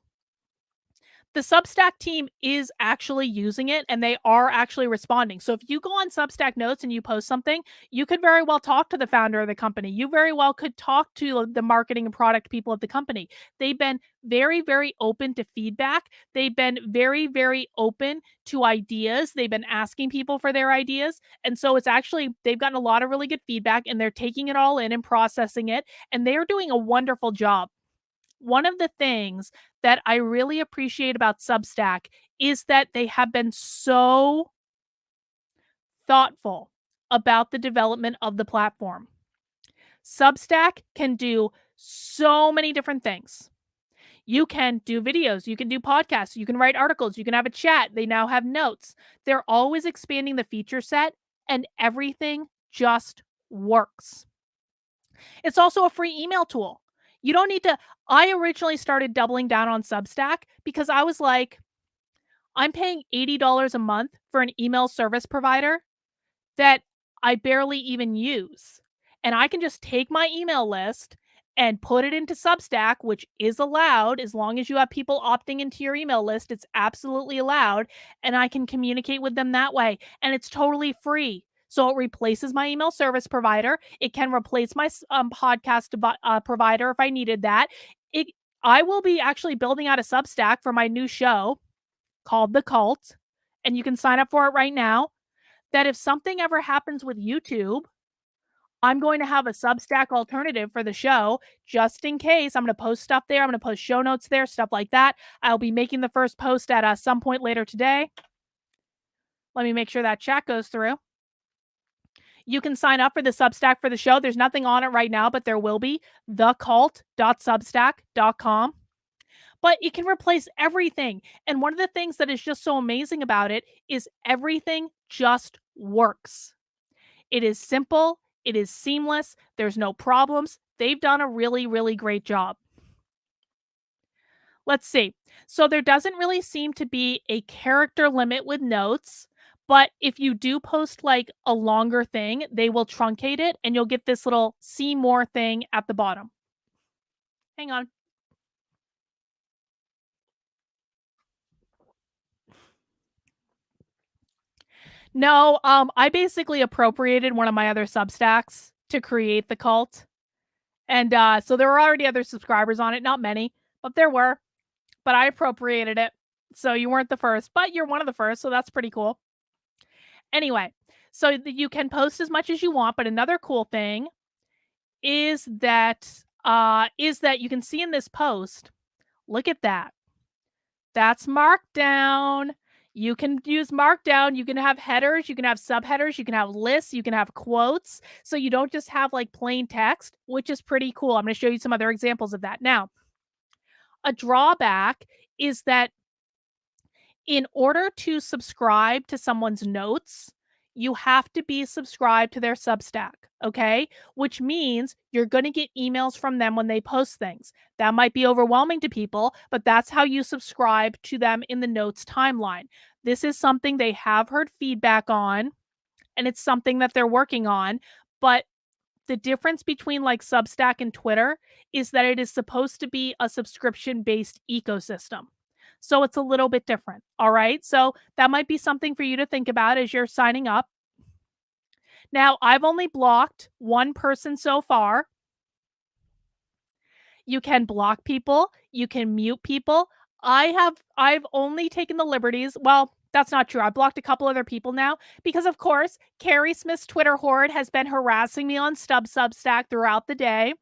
the Substack team is actually using it and they are actually responding. So if you go on Substack Notes and you post something, you could very well talk to the founder of the company. You very well could talk to the marketing and product people at the company. They've been very, very open to feedback. They've been very, very open to ideas. They've been asking people for their ideas. And so it's actually, they've gotten a lot of really good feedback and they're taking it all in and processing it. And they are doing a wonderful job. One of the things that I really appreciate about Substack is that they have been so thoughtful about the development of the platform. Substack can do so many different things. You can do videos, you can do podcasts, you can write articles, you can have a chat. They now have notes. They're always expanding the feature set and everything just works. It's also a free email tool. You don't need to. I originally started doubling down on Substack because I was like, I'm paying $80 a month for an email service provider that I barely even use. And I can just take my email list and put it into Substack, which is allowed as long as you have people opting into your email list. It's absolutely allowed. And I can communicate with them that way. And it's totally free. So it replaces my email service provider. It can replace my podcast provider if I needed that. I will be actually building out a Substack for my new show called The Cult. And you can sign up for it right now. That if something ever happens with YouTube, I'm going to have a Substack alternative for the show just in case. I'm going to post stuff there. I'm going to post show notes there, stuff like that. I'll be making the first post at some point later today. Let me make sure that chat goes through. You can sign up for the Substack for the show. There's nothing on it right now, but there will be. thecult.substack.com. But it can replace everything. And one of the things that is just so amazing about it is everything just works. It is simple. It is seamless. There's no problems. They've done a really, really great job. Let's see. So there doesn't really seem to be a character limit with notes. But if you do post like a longer thing, they will truncate it and you'll get this little see more thing at the bottom. Hang on. No, I basically appropriated one of my other Substacks to create the cult. And so there were already other subscribers on it, not many, but there were. But I appropriated it. So you weren't the first, but you're one of the first, so that's pretty cool. Anyway, so you can post as much as you want, but another cool thing is that you can see in this post, look at that. That's Markdown. You can use Markdown. You can have headers, you can have subheaders, you can have lists, you can have quotes. So you don't just have like plain text, which is pretty cool. I'm going to show you some other examples of that. Now, a drawback is that in order to subscribe to someone's notes, you have to be subscribed to their Substack, okay? Which means you're going to get emails from them when they post things. That might be overwhelming to people, but that's how you subscribe to them in the notes timeline. This is something they have heard feedback on, and it's something that they're working on, but the difference between like Substack and Twitter is that it is supposed to be a subscription-based ecosystem. So it's a little bit different. All right. So that might be something for you to think about as you're signing up. Now, I've only blocked one person so far. You can block people. You can mute people. I've only taken the liberties. Well, that's not true. I blocked a couple other people now because, of course, Carrie Smith's Twitter horde has been harassing me on Substack throughout the day.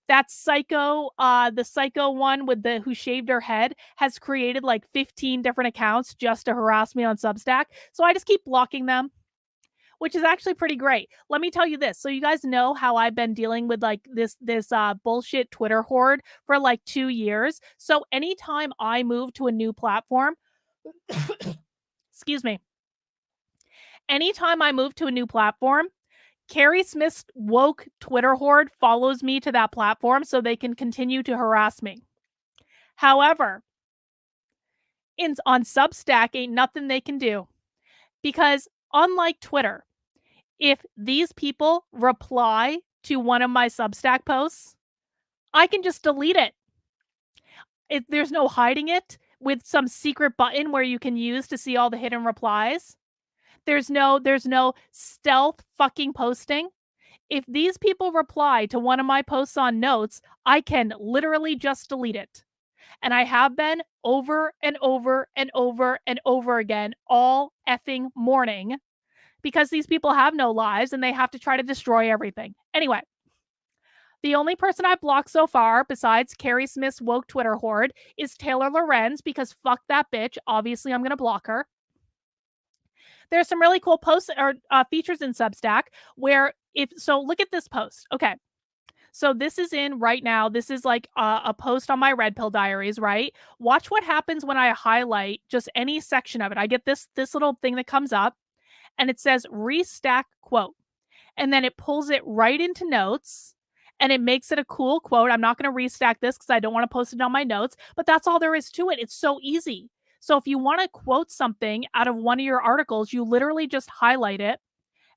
That psycho, the psycho one with who shaved her head has created like 15 different accounts just to harass me on Substack. So I just keep blocking them, which is actually pretty great. Let me tell you this. So you guys know how I've been dealing with like this bullshit Twitter horde for like 2 years. So anytime I move to a new platform, excuse me, anytime I move to a new platform, Carrie Smith's woke Twitter horde follows me to that platform so they can continue to harass me. However, on Substack, ain't nothing they can do. Because unlike Twitter, if these people reply to one of my Substack posts, I can just delete it. There's no hiding it. with some secret button where you can use to see all the hidden replies. There's no stealth fucking posting. If these people reply to one of my posts on Notes, I can literally just delete it. And I have been over and over and over and over again all effing morning because these people have no lives and they have to try to destroy everything. Anyway, the only person I've blocked so far, besides Carrie Smith's woke Twitter horde, is Taylor Lorenz because fuck that bitch. Obviously, I'm going to block her. There's some really cool posts or features in Substack where look at this post. Okay. So this is in right now. This is like a post on my Red Pill Diaries, right? Watch what happens when I highlight just any section of it. I get this little thing that comes up and it says restack quote. And then it pulls it right into Notes and it makes it a cool quote. I'm not going to restack this because I don't want to post it on my notes, but that's all there is to it. It's so easy. So if you want to quote something out of one of your articles, you literally just highlight it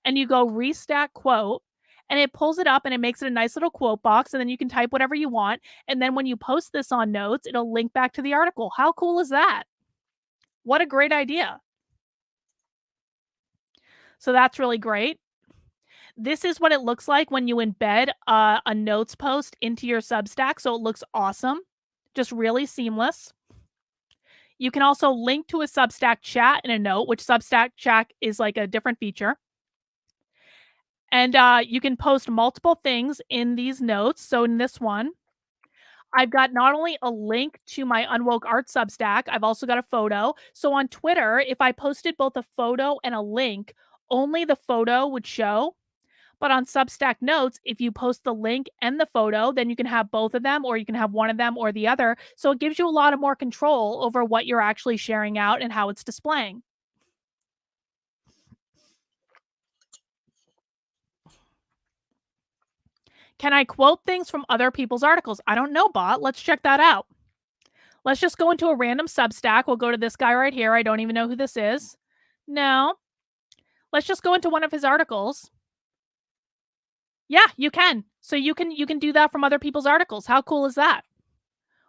and you go restack quote and it pulls it up and it makes it a nice little quote box. And then you can type whatever you want. And then when you post this on Notes, it'll link back to the article. How cool is that? What a great idea. So that's really great. This is what it looks like when you embed a Notes post into your Substack. So it looks awesome, just really seamless. You can also link to a Substack chat in a note, which Substack chat is like a different feature. And you can post multiple things in these notes. So in this one, I've got not only a link to my Unwoke art Substack, I've also got a photo. So on Twitter, if I posted both a photo and a link, only the photo would show. But on Substack Notes, if you post the link and the photo, then you can have both of them, or you can have one of them or the other. So it gives you a lot of more control over what you're actually sharing out and how it's displaying. Can I quote things from other people's articles? I don't know, bot. Let's check that out. Let's just go into a random Substack. We'll go to this guy right here. I don't even know who this is. No. Let's just go into one of his articles. Yeah, you can. So you can do that from other people's articles. How cool is that?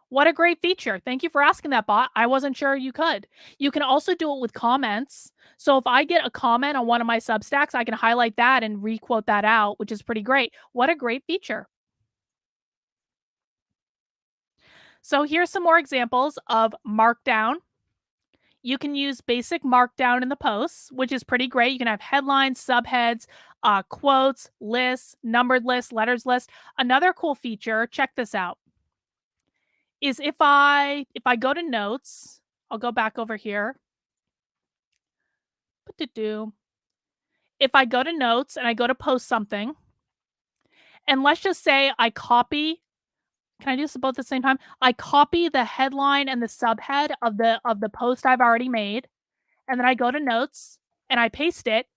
What a great feature. Thank you for asking that, bot. I wasn't sure you could. You can also do it with comments. So if I get a comment on one of my Substacks, I can highlight that and requote that out, which is pretty great. What a great feature. So here's some more examples of Markdown. You can use basic Markdown in the posts, which is pretty great. You can have headlines, subheads, quotes, lists, numbered lists, letters list. Another cool feature, check this out, is if I go to Notes, I'll go back over here. If I go to Notes and I go to post something, and let's just say I copy, can I do this both at the same time? I copy the headline and the subhead of the post I've already made, and then I go to Notes and I paste it.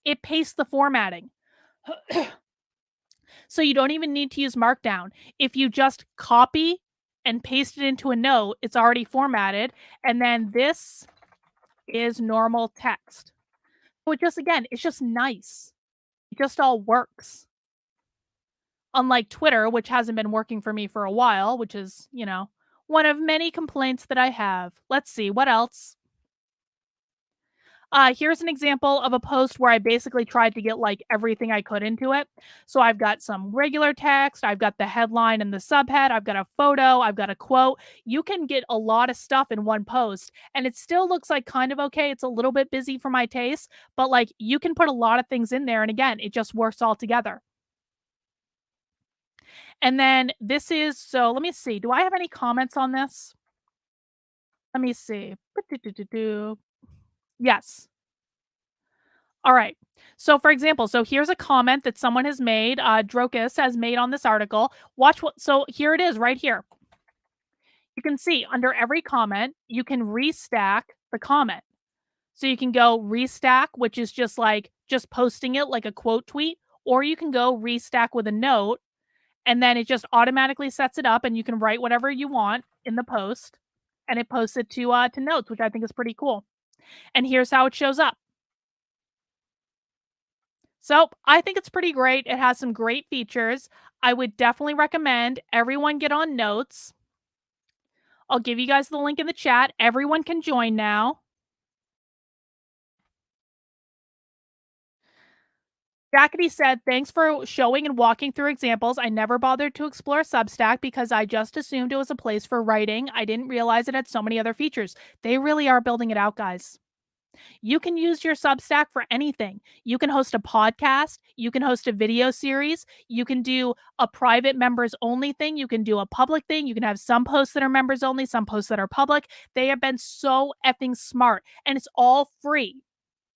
It pastes the formatting. So you don't even need to use Markdown. If you just copy and paste it into a note, it's already formatted. And then this is normal text. So it's just nice. It just all works. Unlike Twitter, which hasn't been working for me for a while, which is, one of many complaints that I have. Let's see, what else? Here's an example of a post where I basically tried to get like everything I could into it. So I've got some regular text, I've got the headline and the subhead, I've got a photo, I've got a quote. You can get a lot of stuff in one post and it still looks like kind of okay. It's a little bit busy for my taste, but like you can put a lot of things in there. And again, it just works all together. And then so let me see. Do I have any comments on this? Let me see. Yes. All right. So for example, here's a comment that someone has made, Drokus has made on this article. So here it is right here. You can see under every comment, you can restack the comment. So you can go restack, which is just posting it like a quote tweet, or you can go restack with a note, and then it just automatically sets it up and you can write whatever you want in the post and it posts it to Notes, which I think is pretty cool. And here's how it shows up. So I think it's pretty great. It has some great features. I would definitely recommend everyone get on Notes. I'll give you guys the link in the chat. Everyone can join now. Jackety said, thanks for showing and walking through examples. I never bothered to explore Substack because I just assumed it was a place for writing. I didn't realize it had so many other features. They really are building it out, guys. You can use your Substack for anything. You can host a podcast. You can host a video series. You can do a private members only thing. You can do a public thing. You can have some posts that are members only, some posts that are public. They have been so effing smart, and it's all free.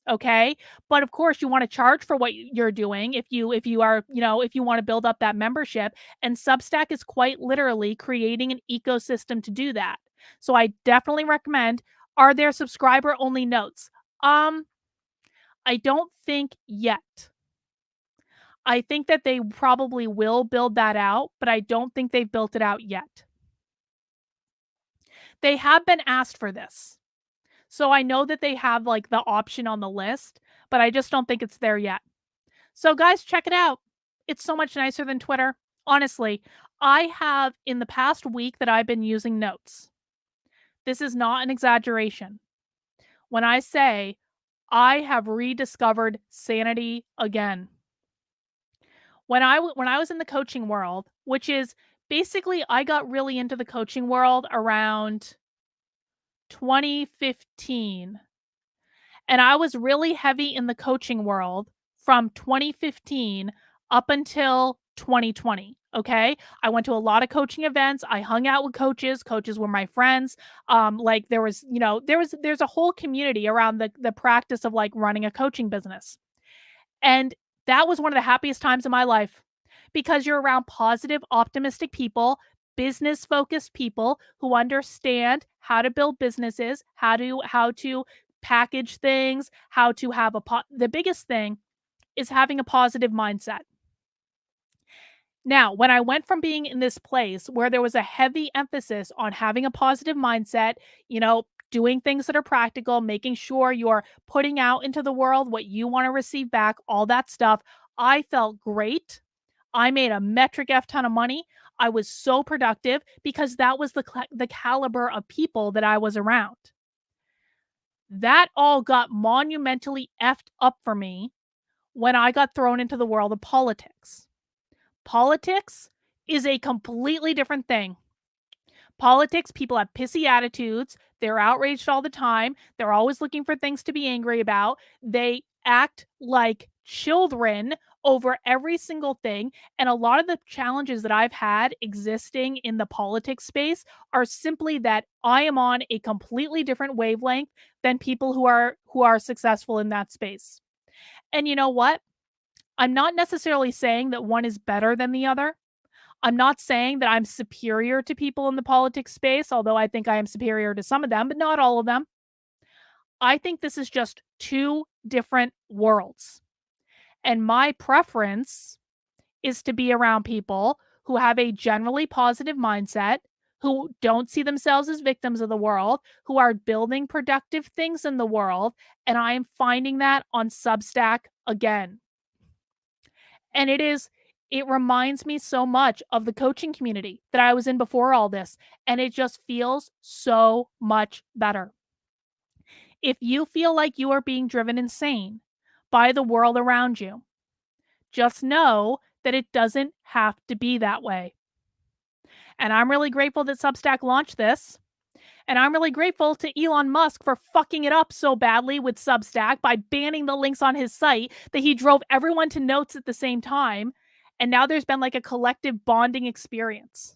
Okay. But of course you want to charge for what you're doing if you are, if you want to build up that membership. And Substack is quite literally creating an ecosystem to do that. So I definitely recommend. Are there subscriber only notes? I don't think yet. I think that they probably will build that out, but I don't think they've built it out yet. They have been asked for this. So I know that they have like the option on the list, but I just don't think it's there yet. So guys, check it out. It's so much nicer than Twitter. Honestly, I have in the past week that I've been using Notes. This is not an exaggeration. When I say I have rediscovered sanity again. When I was in the coaching world, which is basically I got really into the coaching world around 2015. And I was really heavy in the coaching world from 2015 up until 2020. Okay. I went to a lot of coaching events. I hung out with coaches. Coaches were my friends. Like there was, there's a whole community around the practice of like running a coaching business. And that was one of the happiest times of my life because you're around positive, optimistic people, business focused people who understand how to build businesses, how to package things, how to have the biggest thing is having a positive mindset. Now, when I went from being in this place where there was a heavy emphasis on having a positive mindset, doing things that are practical, making sure you're putting out into the world what you want to receive back, all that stuff, I felt great. I made a metric F ton of money. I was so productive because that was the caliber of people that I was around. That all got monumentally effed up for me when I got thrown into the world of politics. Politics is a completely different thing. Politics, people have pissy attitudes. They're outraged all the time. They're always looking for things to be angry about. They act like children over every single thing. And a lot of the challenges that I've had existing in the politics space are simply that I am on a completely different wavelength than people who are successful in that space. And you know what? I'm not necessarily saying that one is better than the other. I'm not saying that I'm superior to people in the politics space, although I think I am superior to some of them, but not all of them. I think this is just two different worlds. And my preference is to be around people who have a generally positive mindset, who don't see themselves as victims of the world, who are building productive things in the world. And I am finding that on Substack again. And it reminds me so much of the coaching community that I was in before all this. And it just feels so much better. If you feel like you are being driven insane by the world around you, just know that it doesn't have to be that way. And I'm really grateful that Substack launched this. And I'm really grateful to Elon Musk for fucking it up so badly with Substack by banning the links on his site that he drove everyone to Notes at the same time. And now there's been like a collective bonding experience.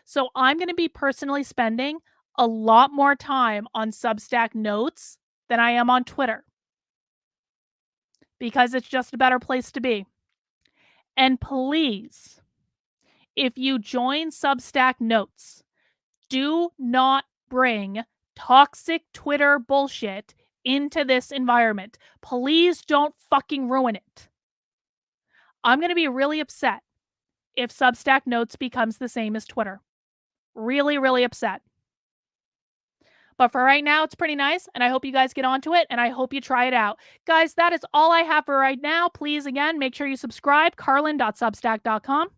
So I'm going to be personally spending a lot more time on Substack Notes than I am on Twitter because it's just a better place to be. And please, if you join Substack Notes, do not bring toxic Twitter bullshit into this environment. Please don't fucking ruin it. I'm going to be really upset if Substack Notes becomes the same as Twitter. Really, really upset. But for right now, it's pretty nice, and I hope you guys get onto it, and I hope you try it out. Guys, that is all I have for right now. Please, again, make sure you subscribe, carlin.substack.com.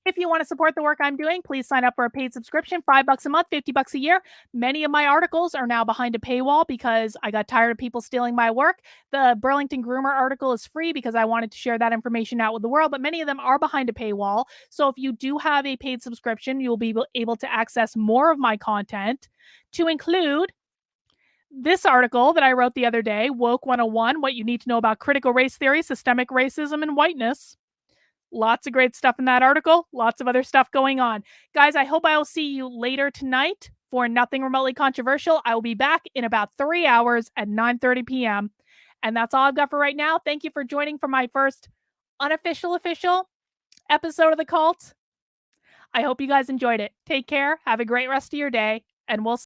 If you want to support the work I'm doing, please sign up for a paid subscription, $5 a month, $50 a year. Many of my articles are now behind a paywall because I got tired of people stealing my work. The Burlington Groomer article is free because I wanted to share that information out with the world, but many of them are behind a paywall. So if you do have a paid subscription, you'll be able to access more of my content, to include this article that I wrote the other day, Woke 101, What You Need to Know About Critical Race Theory, Systemic Racism, and Whiteness. Lots of great stuff in that article. Lots of other stuff going on. Guys, I hope I will see you later tonight for Nothing Remotely Controversial. I will be back in about 3 hours at 9:30 p.m. And that's all I've got for right now. Thank you for joining for my first official episode of The Cult. I hope you guys enjoyed it. Take care. Have a great rest of your day. And we'll